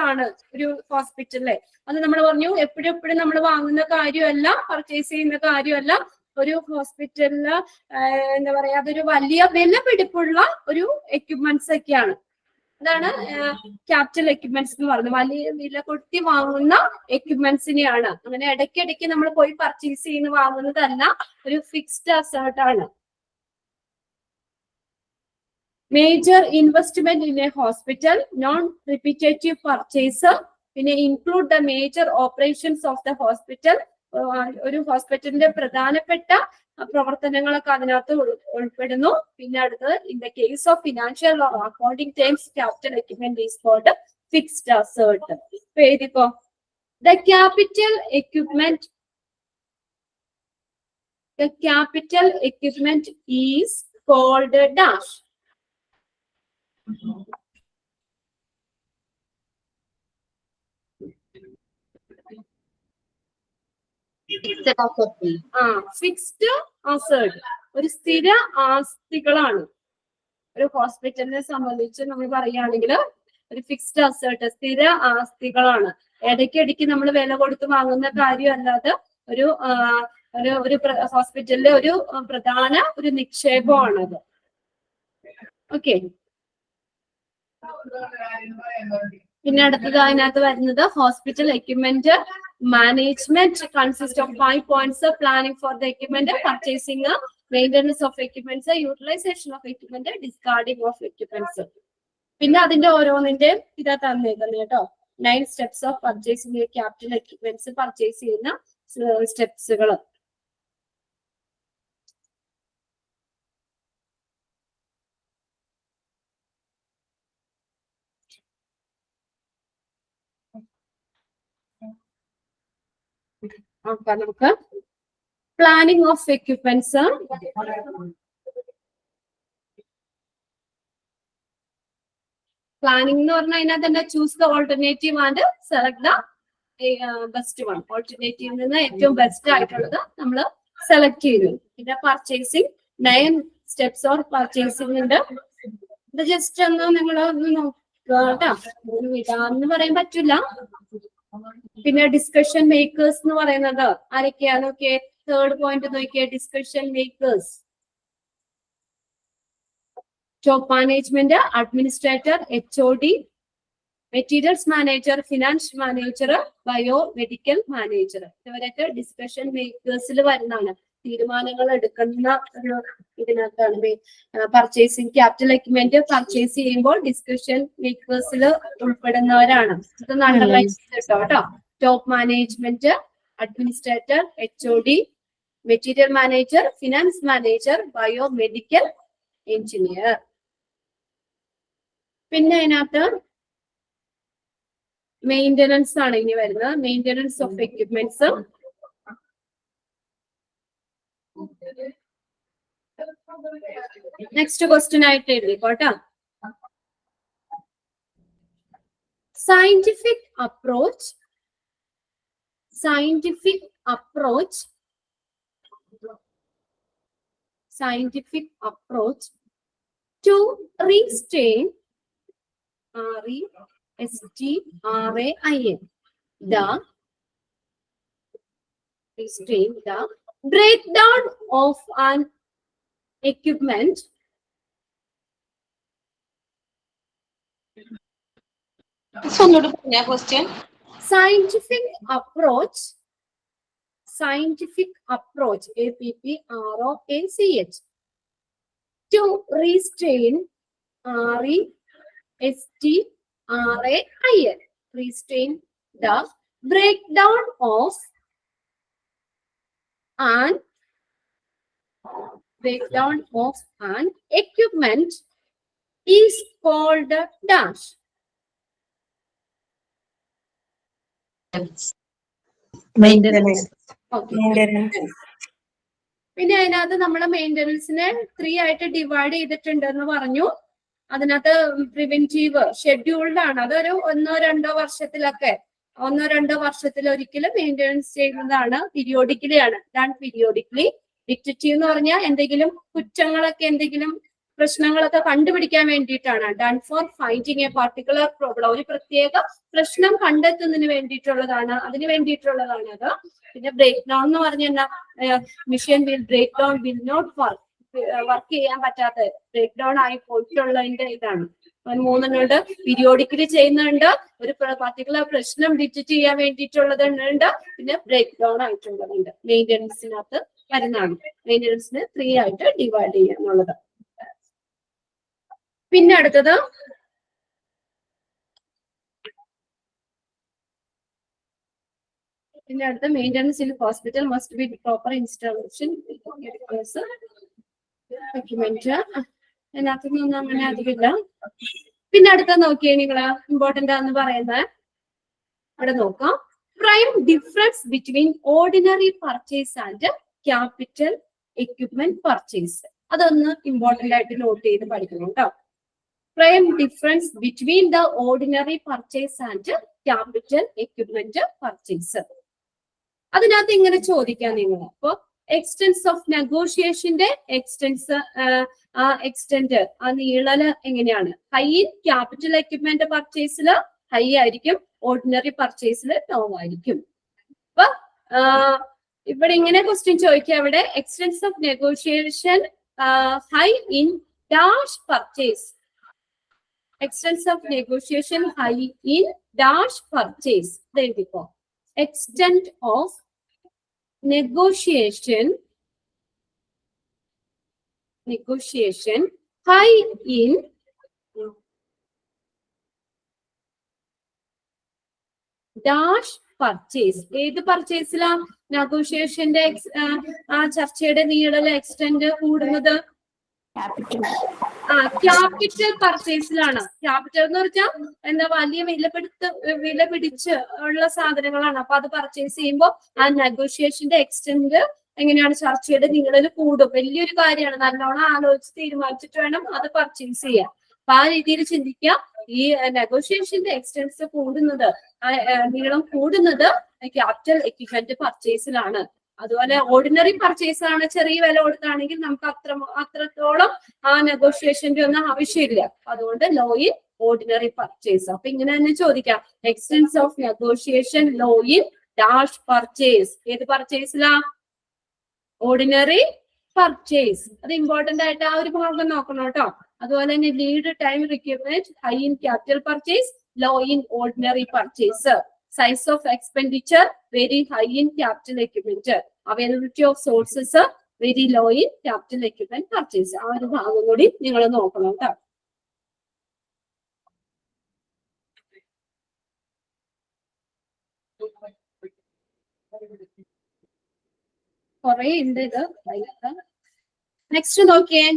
ാണ് ഒരു ഹോസ്പിറ്റലിലെ. അത് നമ്മൾ പറഞ്ഞു എപ്പോഴും നമ്മൾ വാങ്ങുന്ന കാര്യമല്ല, പർച്ചേസ് ചെയ്യുന്ന കാര്യമല്ല. ഒരു ഹോസ്പിറ്റലില് എന്താ പറയാ, അതൊരു വലിയ വിലപിടിപ്പുള്ള ഒരു എക്യുപ്മെന്റ്സ് ഒക്കെയാണ്. അതാണ് ക്യാപിറ്റൽ എക്യുപ്മെന്റ്സ് എന്ന് പറയുന്നത്. വലിയ വില കൊടുത്തി വാങ്ങുന്ന എക്യുപ്മെന്റ്സിനെയാണ്. അങ്ങനെ ഇടയ്ക്കിടയ്ക്ക് നമ്മൾ പോയി പർച്ചേസ് ചെയ്യുന്ന വാങ്ങുന്നതല്ല, ഒരു ഫിക്സ്ഡ് അസേർട്ട് ആണ്. Major investment in a hospital, non-repetitive purchase. പിന്നെ include the major operations of the hospital. ഒരു ഹോസ്പിറ്റലിന്റെ പ്രധാനപ്പെട്ട പ്രവർത്തനങ്ങളൊക്കെ അതിനകത്ത് ഉൾപ്പെടുന്നു. പിന്നെ അടുത്തത് in the case of financial or accounting terms capital equipment is called fixed asset. ഇപ്പൊ എഴുതിക്കോ, the capital equipment is called dash. Fixed asset ഒരു സ്ഥിര ആസ്തികളാണ്. ഒരു ഹോസ്പിറ്റലിനെ സംബന്ധിച്ച് നമ്മൾ പറയുകയാണെങ്കിൽ ഒരു ഫിക്സ്ഡ് അസേർട്ട് സ്ഥിര ആസ്തികളാണ്. ഇടയ്ക്കിടയ്ക്ക് നമ്മൾ വില കൊടുത്ത് വാങ്ങുന്ന കാര്യമല്ലാതെ ഒരു ഹോസ്പിറ്റലിലെ ഒരു പ്രധാന ഒരു നിക്ഷേപമാണത്. ഓക്കെ. പിന്നെ അടുത്തത് അതിനകത്ത് വരുന്നത് hospital equipment management consist of 5 points: planning for the equipment, purchasing, maintenance of equipments, utilization of equipment, discarding of equipments. പിന്നെ അതിന്റെ ഓരോന്നിന്റെ ഇതാ തന്നേക്കുന്നത് കേട്ടോ. 9 steps of purchasing capital equipments, purchase ചെയ്യുന്ന സ്റ്റെപ്സുകൾ. നമുക്ക് പ്ലാനിംഗ് ഓഫ് എക്യുപ്മെന്റ്സ്. പ്ലാനിംഗ് എന്ന് പറഞ്ഞാൽ അതിനകത്ത് തന്നെ choose the alternative and select the best one. ഓൾട്ടർനേറ്റീവിൽ നിന്ന് ഏറ്റവും ബെസ്റ്റ് ആയിട്ടുള്ളത് നമ്മൾ സെലക്ട് ചെയ്തു. പിന്നെ പർച്ചേസിംഗ് 9 steps ഓഫ് പർച്ചേസിംഗ് ഉണ്ട്. ഇത് ജസ്റ്റ് ഒന്ന് നിങ്ങൾ ഒന്ന് നോക്കുക. വിടാന്ന് പറയാൻ പറ്റില്ല. പിന്നെ ഡിസ്കഷൻ മേക്കേഴ്സ് എന്ന് പറയുന്നത് ആരൊക്കെയാ നോക്കിയേ. 3rd point നോക്കിയേ, discussion makers. Top management, administrator, HOD, materials manager, finance manager, bio medical manager. ഇവരൊക്കെ ഡിസ്കഷൻ മേക്കേഴ്സിൽ വരുന്നതാണ്. തീരുമാനങ്ങൾ എടുക്കുന്ന ഒരു ഇതിനകത്താണ് പർച്ചേസിംഗ് ക്യാപിറ്റൽ എക്യുപ്മെന്റ് പർച്ചേസ് ചെയ്യുമ്പോൾ ഡിസ്കഷൻ മേക്കേഴ്സിൽ ഉൾപ്പെടുന്നവരാണ്. ഇത് അണ്ടർലൈൻ കേട്ടോ. Top management, administrator, HOD, material manager, finance manager, bio medical engineer. പിന്നെ അതിനകത്ത് മെയിൻ്റനൻസ് ആണ് ഇനി വരുന്നത്. Maintenance of equipments. Next question ആയിട്ട് എഴുതിക്കോട്ടോ. Scientific approach to restrain the breakdown of an equipment scientific approach APPROACH to restrain restrain the breakdown of an equipment is called dash. Maintenance. Okay. പിന്നെ അതിനകത്ത് നമ്മൾ മെയിൻ്റനൻസിനെ 3 ആയിട്ട് ഡിവൈഡ് ചെയ്തിട്ടുണ്ടെന്ന് പറഞ്ഞു. അതിനകത്ത് പ്രിവെന്റീവ് ഷെഡ്യൂൾഡ് ആണ്. അതൊരു 1-2 വർഷത്തിലൊരിക്കലും മെയിൻ്റനൻസ് ചെയ്യുന്നതാണ്. പീരിയോഡിക്കലി ആണ്. പീരിയോഡിക്കലി. ഡിറ്റക്റ്റീവ് എന്ന് പറഞ്ഞാൽ എന്തെങ്കിലും കുറ്റങ്ങളൊക്കെ എന്തെങ്കിലും പ്രശ്നങ്ങളൊക്കെ കണ്ടുപിടിക്കാൻ വേണ്ടിയിട്ടാണ്. Done for finding A particular problem. ഒരു പ്രത്യേക പ്രശ്നം കണ്ടെത്തുന്നതിന് വേണ്ടിയിട്ടുള്ളതാണ്. അതിന് വേണ്ടിയിട്ടുള്ളതാണ് അത്. പിന്നെ ബ്രേക്ക് ഡൗൺ എന്ന് പറഞ്ഞാൽ machine break down will not work ചെയ്യാൻ പറ്റാത്ത ബ്രേക്ക് ഡൗൺ ആയി പോയിട്ടുള്ളതിന്റെ ഇതാണ്. 3 പീരിയോഡിക്കലി ചെയ്യുന്നുണ്ട്. ഒരു പർട്ടിക്കുലർ പ്രശ്നം ഡിറ്റക്ട് ചെയ്യാൻ വേണ്ടിയിട്ടുള്ളതുണ്ട്. പിന്നെ ബ്രേക്ക് ഡൗൺ ആയിട്ടുള്ളതുണ്ട്. മെയിൻ്റനൻസിനകത്ത് വരുന്നതാണ്. മെയിൻ്റനൻസിന് 3 ആയിട്ട് ഡിവൈഡ് ചെയ്യാന്നുള്ളത്. പിന്നെ അടുത്തത് പിന്നെ അടുത്ത maintenance in hospital must be proper installation document. അതിനകത്തൊന്നും അങ്ങനെ അധികമില്ല. പിന്നെ അടുത്ത നോക്കിയേ നിങ്ങള് ഇമ്പോർട്ടന്റ് ആണെന്ന് പറയുന്നത് അവിടെ നോക്കാം. Prime difference between ordinary purchase and capital equipment purchase. അതൊന്ന് ഇമ്പോർട്ടന്റ് ആയിട്ട് നോട്ട് ചെയ്ത് പഠിക്കണം കേട്ടോ. Prime difference between the ordinary purchase and capital equipment purchase. അതിനകത്ത് ഇങ്ങനെ ചോദിക്കാം നിങ്ങൾ. അപ്പൊ എക്സ്റ്റൻസ് ഓഫ് നെഗോഷിയേഷന്റെ എക്സ്റ്റൻസ്, ആ എക്സ്റ്റെന്റ്, ആ നീളല് എങ്ങനെയാണ്? ഹൈ ഇൻ ക്യാപിറ്റൽ എക്യുപ്മെന്റ് പർച്ചേസിൽ ഹൈ ആയിരിക്കും, ഓർഡിനറി പർച്ചേസിൽ ലോ ആയിരിക്കും. അപ്പൊ ഇവിടെ ഇങ്ങനെ ക്വസ്റ്റ്യൻ ചോദിക്കുക. ഇവിടെ extents of negotiation high in dash purchase. Extents of negotiation high in dash purchase. എഴുതിക്കോ. Extent of negotiation high in dash purchase. ഏത് പർച്ചേസിലാ നെഗോഷിയേഷന്റെ ആ ചർച്ചയുടെ നീളല് എക്സ്റ്റെന്റ് കൂടുന്നത്? ക്യാപിറ്റൽ പർച്ചേസിലാണ്. ക്യാപിറ്റൽ എന്ന് വെച്ചാൽ എന്താ, വലിയ വില പിടിച്ച് ഉള്ള സാധനങ്ങളാണ്. അപ്പൊ അത് പർച്ചേസ് ചെയ്യുമ്പോൾ ആ നെഗോഷിയേഷന്റെ എക്സ്റ്റെന്റ് എങ്ങനെയാണ്? ചർച്ചയുടെ നീളല് കൂടും. വലിയൊരു കാര്യമാണ്. നല്ലോണം ആലോചിച്ച് തീരുമാനിച്ചിട്ട് വേണം അത് പർച്ചേസ് ചെയ്യാൻ. അപ്പൊ ആ രീതിയിൽ ചിന്തിക്കുക. ഈ നെഗോഷിയേഷന്റെ എക്സ്റ്റെൻസ് കൂടുന്നത്, നീളം കൂടുന്നത് ക്യാപിറ്റൽ എക്യുപ്മെന്റ് പർച്ചേസിലാണ്. അതുപോലെ ഓർഡിനറി പർച്ചേസ് ആണ്, ചെറിയ വില കൊടുത്താണെങ്കിൽ നമുക്ക് അത്രത്തോളം ആ നെഗോഷിയേഷന്റെ ഒന്നും ആവശ്യമില്ല. അതുകൊണ്ട് ലോ ഇൻ ഓർഡിനറി പർച്ചേസ്. അപ്പൊ ഇങ്ങനെ തന്നെ ചോദിക്കാം. Extents of negotiation low in dash purchase. ഏത് പർച്ചേസിലാ? Ordinary purchase. അത് ഇമ്പോർട്ടന്റ് ആയിട്ട് ആ ഒരു ഭാഗം നോക്കണം കേട്ടോ. അതുപോലെ തന്നെ lead time requirement high in capital purchase, low in ordinary purchase. Size of expenditure very high in capital equipment. Availability of sources very low in capital equipment purchase. ആ ഒരു ഭാഗം കൂടി നിങ്ങൾ നോക്കണം കേട്ടോ. കുറെ ഉണ്ട് ഇത്. നെക്സ്റ്റ് നോക്കിയേ.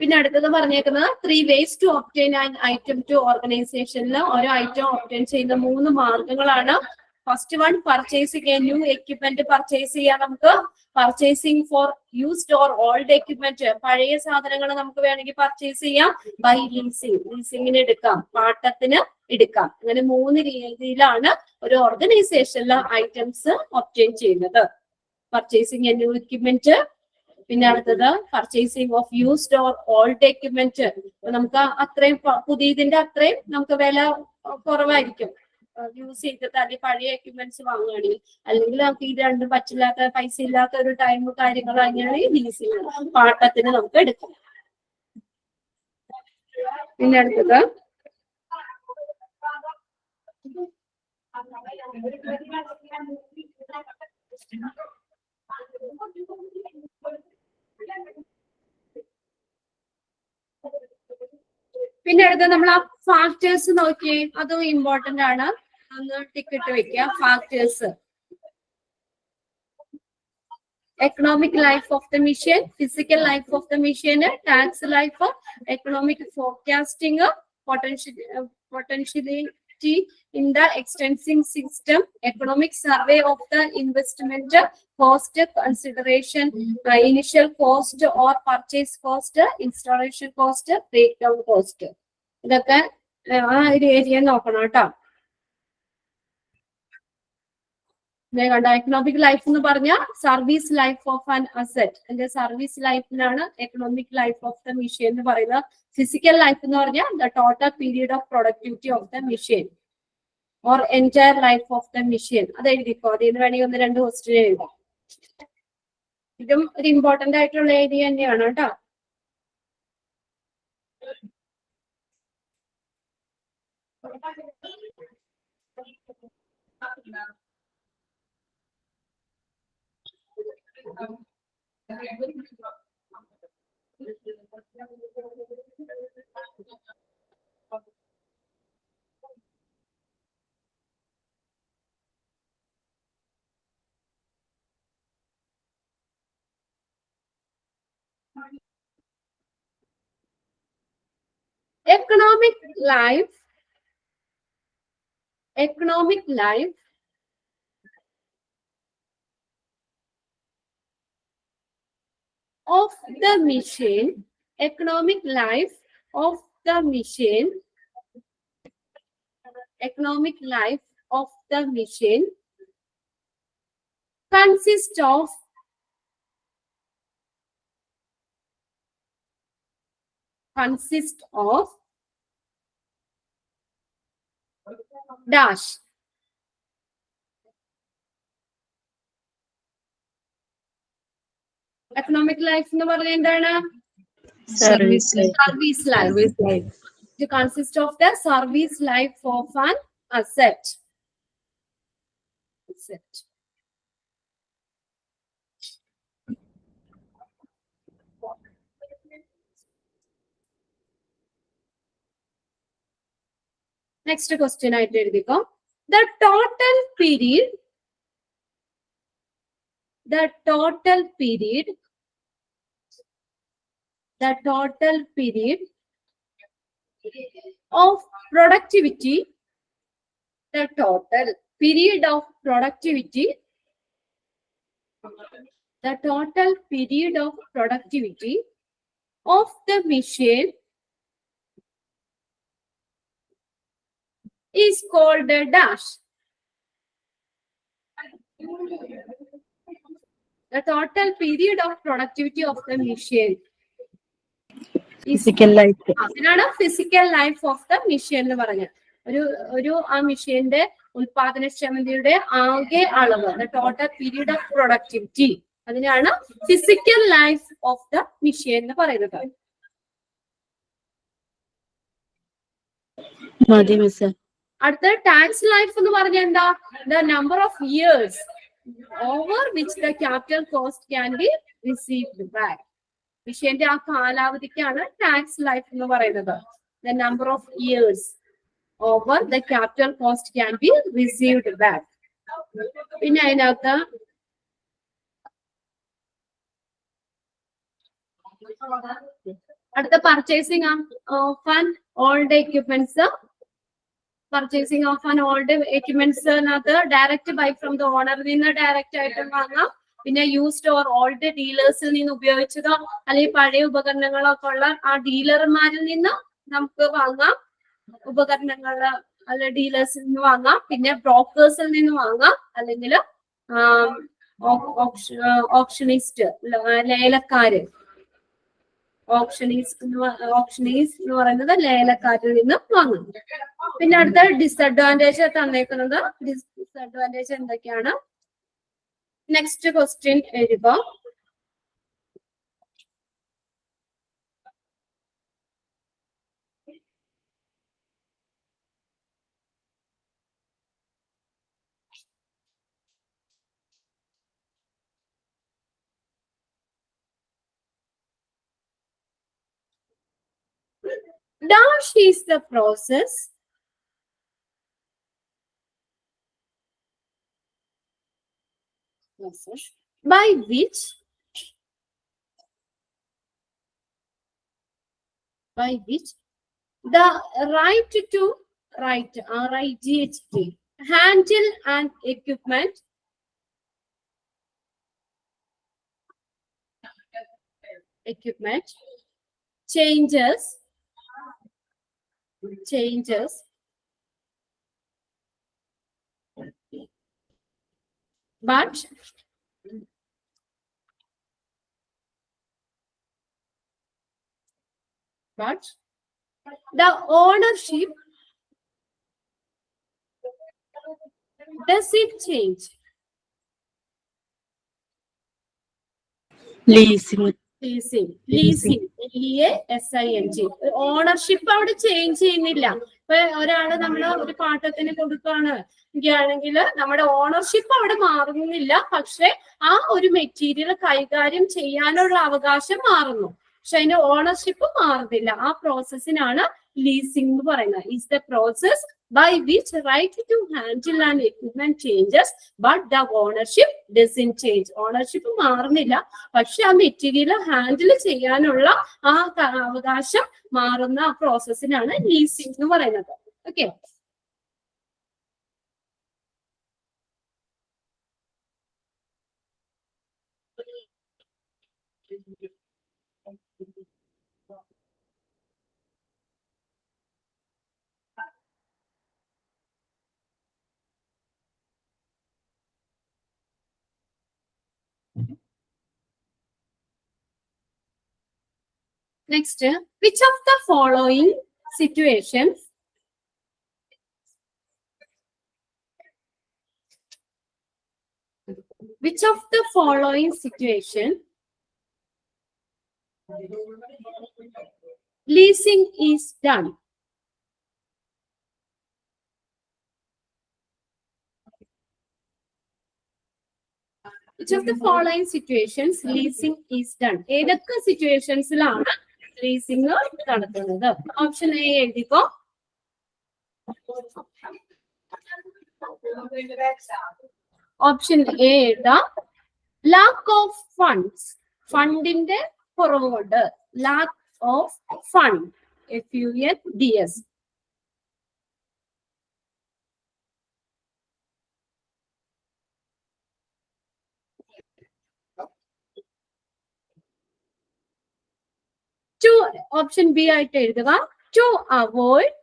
പിന്നെ അടുത്തത് പറഞ്ഞേക്കുന്നത് 3 ways to obtain an item to ഓർഗനൈസേഷനിൽ ഓരോ ഐറ്റം ഒബ്റ്റൈൻ ചെയ്യുന്ന 3 മാർഗങ്ങളാണ്. First one, purchasing a new equipment purchase ചെയ്യാം നമുക്ക്. Purchasing for used or old equipment, പഴയ സാധനങ്ങൾ നമുക്ക് വേണമെങ്കിൽ പർച്ചേസ് ചെയ്യാം. ബൈ ലീസിങ്, ലീസിങ്ങിന് എടുക്കാം, പാട്ടത്തിന് എടുക്കാം. അങ്ങനെ 3 രീതിയിലാണ് ഒരു ഓർഗനൈസേഷനിലെ ഐറ്റംസ് ഒബ്റ്റൈൻ ചെയ്യുന്നത്. പർച്ചേസിങ് എ ന്യൂ എക്യുപ്മെന്റ്, പിന്നെ അടുത്തത് purchasing of used or old equipment. നമുക്ക് അത്രയും പുതിയതിന്റെ അത്രയും നമുക്ക് വില കുറവായിരിക്കും. യൂസ് ചെയ്തിട്ട് അല്ലെങ്കിൽ പഴയ എക്യുപ്മെന്റ്സ് വാങ്ങുകയാണെങ്കിൽ, അല്ലെങ്കിൽ നമുക്ക് ഇത് രണ്ടും പറ്റില്ലാത്ത, പൈസ ഇല്ലാത്ത ഒരു ടൈം കാര്യങ്ങൾ അങ്ങനെയാണെങ്കിൽ ലീസിങ്, പാട്ടത്തിന് നമുക്ക് എടുക്കാം. പിന്നെ അടുത്തത് നമ്മൾ ആ ഫാക്ടേഴ്സ് നോക്കിയേ. അതും ഇമ്പോർട്ടന്റ് ആണ്. ഒന്ന് ടിക്കറ്റ് വെക്കുക. Factors: economic life of the machine, physical life of the machine, tax life, economic forecasting, potentiality in the extensing system, economic survey of the investment, cost consideration, initial cost or purchase cost, installation cost, breakdown cost. ഇതൊക്കെ ആ ഒരു ഏരിയ നോക്കണം കേട്ടോ. കണ്ട, എക്കണോമിക് ലൈഫ് എന്ന് പറഞ്ഞാൽ service life of an asset. എന്റെ സർവീസ് ലൈഫിനാണ് economic life of the machine എന്ന് പറയുന്നത്. ഫിസിക്കൽ ലൈഫ് എന്ന് പറഞ്ഞാൽ the total period of productivity of the machine or entire life of the machine. അത് എഴുതിക്കോ. അതിൽ നിന്ന് വേണമെങ്കിൽ 1-2 ക്വസ്റ്റ്യൻ എഴുതാം. ഇതും ഒരു ഇമ്പോർട്ടന്റ് ആയിട്ടുള്ള ഏരിയ തന്നെയാണ് കേട്ടോ. Economic life of the machine, economic life of the machine, economic life of the machine consists of dash. Economic life എന്ന് പറഞ്ഞാൽ എന്താണ്? Service life. Service life. Service life. It consists of the service life of an asset. Next question ആയിട്ട് എഴുതിക്കോ. The total period of productivity, the total period of productivity of the machine is called a dash. The total period of productivity of the machine is Physical life. അതിനാണ് physical life of the machine എന്ന് പറഞ്ഞത്. ഒരു ആ മെഷീന്റെ ഉൽപാദനക്ഷമതയുടെ ആകെ അളവ്, the total period of productivity, അതിനാണ് physical life of the machine എന്ന് പറയുന്നത്. മതി മിസ്. അടുത്ത ടാക്സ് ലൈഫ് എന്ന് പറഞ്ഞാൽ എന്താ? The number of years over which the capital cost can be received back. മെഷീന്റെ ആ കാലാവധിക്കാണ് ടാക്സ് ലൈഫ് എന്ന് പറയുന്നത്. The number of years over the capital cost can be received back. പിന്നെ അതിനകത്ത് അടുത്ത purchasing of an old equipments. Purchasing of an old എക്യുപ്മെന്റ്സിനകത്ത് ഡയറക്റ്റ് ബൈ ഫ്രം ദ ഓണറിൽ നിന്ന് ഡയറക്റ്റ് ആയിട്ട് വാങ്ങാം. പിന്നെ യൂസ്ഡ് ഓർ ഓൾഡ് ഡീലേഴ്സിൽ നിന്ന് ഉപയോഗിച്ചതോ അല്ലെങ്കിൽ പഴയ ഉപകരണങ്ങളൊക്കെ ഉള്ള ആ ഡീലർമാരിൽ നിന്ന് നമുക്ക് വാങ്ങാം. ഉപകരണങ്ങള് അല്ലെ ഡീലേഴ്സിൽ നിന്ന് വാങ്ങാം. പിന്നെ ബ്രോക്കേഴ്സിൽ നിന്ന് വാങ്ങാം. അല്ലെങ്കിൽ ഓപ്ഷനിസ്റ്റ്, ലേലക്കാര്, ഓപ്ഷനീസ് എന്ന് പറയുന്നത് ലേലക്കാരിൽ നിന്ന് വാങ്ങും. പിന്നെ അടുത്ത ഡിസഡ്വാൻറ്റേജ് തന്നേക്കുന്നത്. ഡിസഡ്വാൻറ്റേജ് എന്തൊക്കെയാണ്? നെക്സ്റ്റ് ക്വസ്റ്റ്യൻ എഴുതുക. Dash is the process by which the right to RIGHT handle an equipment changes but the ownership does it change? Leasing. Leasing LEASING. Ownership അവിടെ ചേഞ്ച് ചെയ്യുന്നില്ല. ഇപ്പൊ ഒരാള് നമ്മള് ഒരു പാട്ടത്തിന് കൊടുക്കുകയാണ് എങ്കിൽ നമ്മുടെ ഓണർഷിപ്പ് അവിടെ മാറുന്നില്ല, പക്ഷെ ആ ഒരു മെറ്റീരിയൽ കൈകാര്യം ചെയ്യാനുള്ള അവകാശം മാറുന്നു, പക്ഷെ അതിന്റെ ഓണർഷിപ്പ് മാറുന്നില്ല. ആ പ്രോസസ്സിനാണ് ലീസിംഗ് എന്ന് പറയുന്നത്. Is the process by which right to handle and equipment changes but the ownership doesn't change. Ownership മാറുന്നില്ല, പക്ഷെ ആ മെറ്റീരിയൽ ഹാൻഡിൽ ചെയ്യാനുള്ള ആ അവകാശം മാറുന്ന ആ പ്രോസസ്സിനാണ് ലീസിംഗ് എന്ന് പറയുന്നത്. Okay, next, which of the following situations leasing is done? Which of the following situations leasing is done? ഏതൊക്കെ സിറ്റുവേഷൻസിലാണ് ലീസിംഗ് നടത്തുന്നത്? ഓപ്ഷൻ എ എഴുതിക്കോ. ഓപ്ഷൻ എ എഴുതാം. ലാക്ക് ഓഫ് ഫണ്ട്സ്, ഫണ്ടിന്റെ കുറവ് കൊണ്ട്. Lack of fund, FUNDS. Option B ആയിട്ട് എഴുതുക. To avoid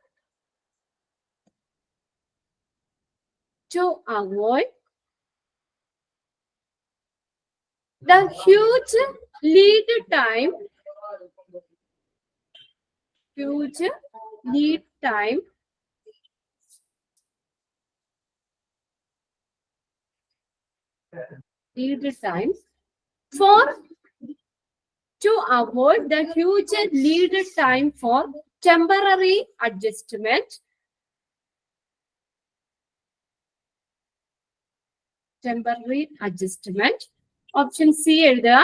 the huge lead time for to avoid the huge lead time for temporary adjustment. Option C എഴുതുക.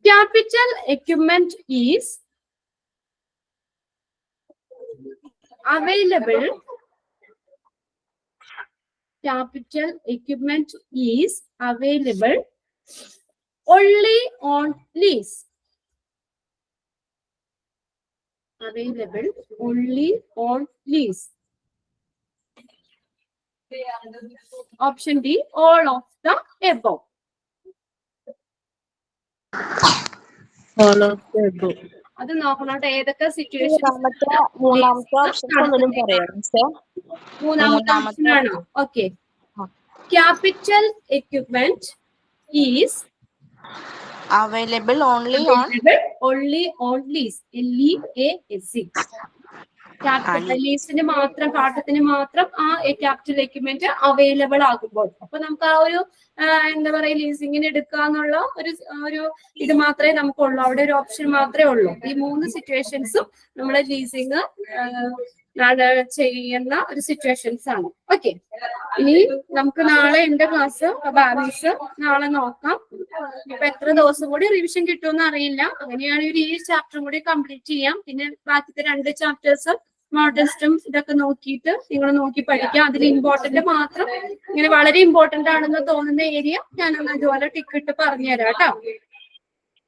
Capital equipment is available. Capital equipment is available only on lease. Available only on lease. Option D, all of the above. All of the above. അത് നോക്കണോട്ടെ ഏതൊക്കെ സിറ്റുവേഷൻ. മൂന്നാമത്തെ ഓപ്ഷൻ ഒന്നും പറയാം. മൂന്നാമത്തെ ഓപ്ഷൻ ആണോ? Okay. Capital equipment is available only on lease. LEASE. Capital ലീസിന് മാത്രം, പാട്ടത്തിന് മാത്രം ആ ക്യാപിറ്റൽ എക്യുപ്മെന്റ് അവൈലബിൾ ആകുമ്പോൾ, അപ്പൊ നമുക്ക് ആ ഒരു എന്താ പറയാ ലീസിങ്ങിന് എടുക്കാന്നുള്ള ഒരു ഇത് മാത്രമേ നമുക്കുള്ളൂ. അവിടെ ഒരു ഓപ്ഷൻ മാത്രമേ ഉള്ളൂ. ഈ മൂന്ന് സിറ്റുവേഷൻസും നമ്മളെ ലീസിങ് ചെയ്യുന്ന ഒരു സിറ്റുവേഷൻസ് ആണ്. ഓക്കെ, ഇനി നമുക്ക് നാളെ ഉണ്ട് ക്ലാസ്. ബാലൻസ് നാളെ നോക്കാം. ഇപ്പൊ എത്ര ദിവസം കൂടി റിവിഷൻ കിട്ടുമെന്ന് അറിയില്ല. അങ്ങനെയാണെങ്കിൽ ഈ ചാപ്റ്ററും കൂടി കംപ്ലീറ്റ് ചെയ്യാം. പിന്നെ ബാക്കിത്തെ 2 ചാപ്റ്റേഴ്സും മോഡൽ ടെസ്റ്റും ഇതൊക്കെ നോക്കിയിട്ട് നിങ്ങൾ നോക്കി പഠിക്കാം. അതിൽ ഇമ്പോർട്ടന്റ് മാത്രം, ഇങ്ങനെ വളരെ ഇമ്പോർട്ടന്റ് ആണെന്ന് തോന്നുന്ന ഏരിയ ഞാനൊന്ന് ഇതുപോലെ ടിക്കിട്ട് പറഞ്ഞുതരാം കേട്ടോ.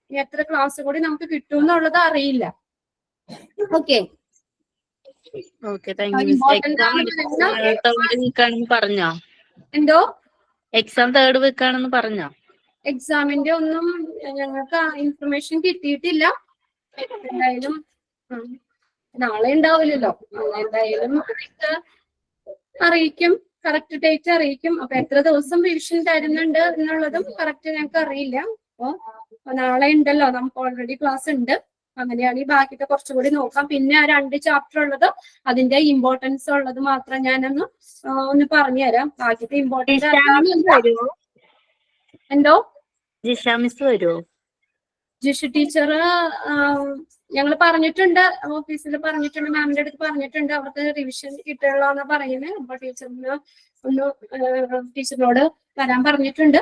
ഇനി എത്ര ക്ലാസ് കൂടി നമുക്ക് കിട്ടുമെന്നുള്ളത് അറിയില്ല. ഓക്കെ, പറഞ്ഞോ? എന്തോ എക്സാം 3rd വീക്കാണെന്ന് പറഞ്ഞോ? എക്സാമിന്റെ ഒന്നും ഞങ്ങൾക്ക് ഇൻഫർമേഷൻ കിട്ടിയിട്ടില്ല. എന്തായാലും നാളെ ഉണ്ടാവില്ലല്ലോ. എന്തായാലും അറിയിക്കും, കറക്റ്റ് ഡേറ്റ് അറിയിക്കും. അപ്പൊ എത്ര ദിവസം റിവിഷൻ തരുന്നുണ്ട് എന്നുള്ളതും കറക്റ്റ് ഞങ്ങൾക്ക് അറിയില്ല. അപ്പൊ നാളെ ഉണ്ടല്ലോ, നമുക്ക് ഓൾറെഡി ക്ലാസ് ഉണ്ട്. അങ്ങനെയാണെങ്കിൽ ബാക്കിയൊക്കെ കുറച്ചുകൂടി നോക്കാം. പിന്നെ ആ 2 ചാപ്റ്റർ ഉള്ളത് അതിന്റെ ഇമ്പോർട്ടൻസ് ഉള്ളത് മാത്രം ഞാനൊന്ന് ഒന്ന് പറഞ്ഞുതരാം. ബാക്കിയൊക്കെ ഇമ്പോർട്ടന്റ് വരുമോ? എന്തോ ജിഷ മിസ് വരുമോ? ജിഷു ടീച്ചർ ഞങ്ങൾ പറഞ്ഞിട്ടുണ്ട്, ഓഫീസിൽ പറഞ്ഞിട്ടുണ്ട്, മാമിന്റെ അടുത്ത് പറഞ്ഞിട്ടുണ്ട്. അവർക്ക് റിവിഷൻ കിട്ടുള്ളതെന്ന് പറയുന്നത്. അപ്പൊ ടീച്ചറിന് ഒന്ന് ടീച്ചറിനോട് വരാൻ പറഞ്ഞിട്ടുണ്ട്.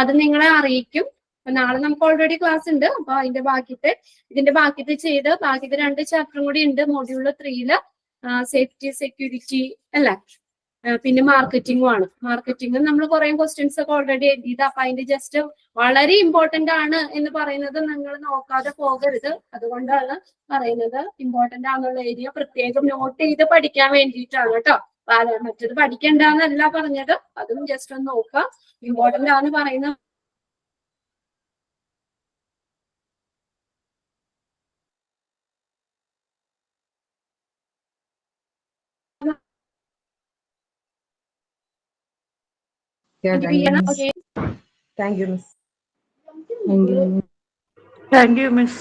അത് നിങ്ങളെ അറിയിക്കും. അപ്പൊ നാളെ നമുക്ക് ഓൾറെഡി ക്ലാസ് ഉണ്ട്. അപ്പൊ ഇതിന്റെ ബാക്കിത്തെ ചെയ്ത് ബാക്കിത്തെ 2 ചാപ്റ്ററും കൂടി ഉണ്ട് മൊഡ്യൂൾ 3 സേഫ്റ്റി സെക്യൂരിറ്റി അല്ലേ. പിന്നെ മാർക്കറ്റിംഗും ആണ്. മാർക്കറ്റിംഗ് നമ്മൾ കുറെ ക്വസ്റ്റ്യൻസ് ഒക്കെ ഓൾറെഡി എഴുതിയത്. അപ്പൊ അതിന്റെ ജസ്റ്റ് വളരെ ഇമ്പോർട്ടന്റ് ആണ് എന്ന് പറയുന്നത് നിങ്ങൾ നോക്കാതെ പോകരുത്. അതുകൊണ്ടാണ് പറയുന്നത് ഇമ്പോർട്ടന്റ് ആണെന്നുള്ള ഏരിയ പ്രത്യേകം നോട്ട് ചെയ്ത് പഠിക്കാൻ വേണ്ടിയിട്ടാണ് കേട്ടോ. മറ്റത് പഠിക്കണ്ടെന്നല്ല പറഞ്ഞത്, അതും ജസ്റ്റ് ഒന്ന് നോക്കാം. ഇമ്പോർട്ടന്റ് ആണെന്ന് പറയുന്നത് Thank you, Miss. Thank you, Miss.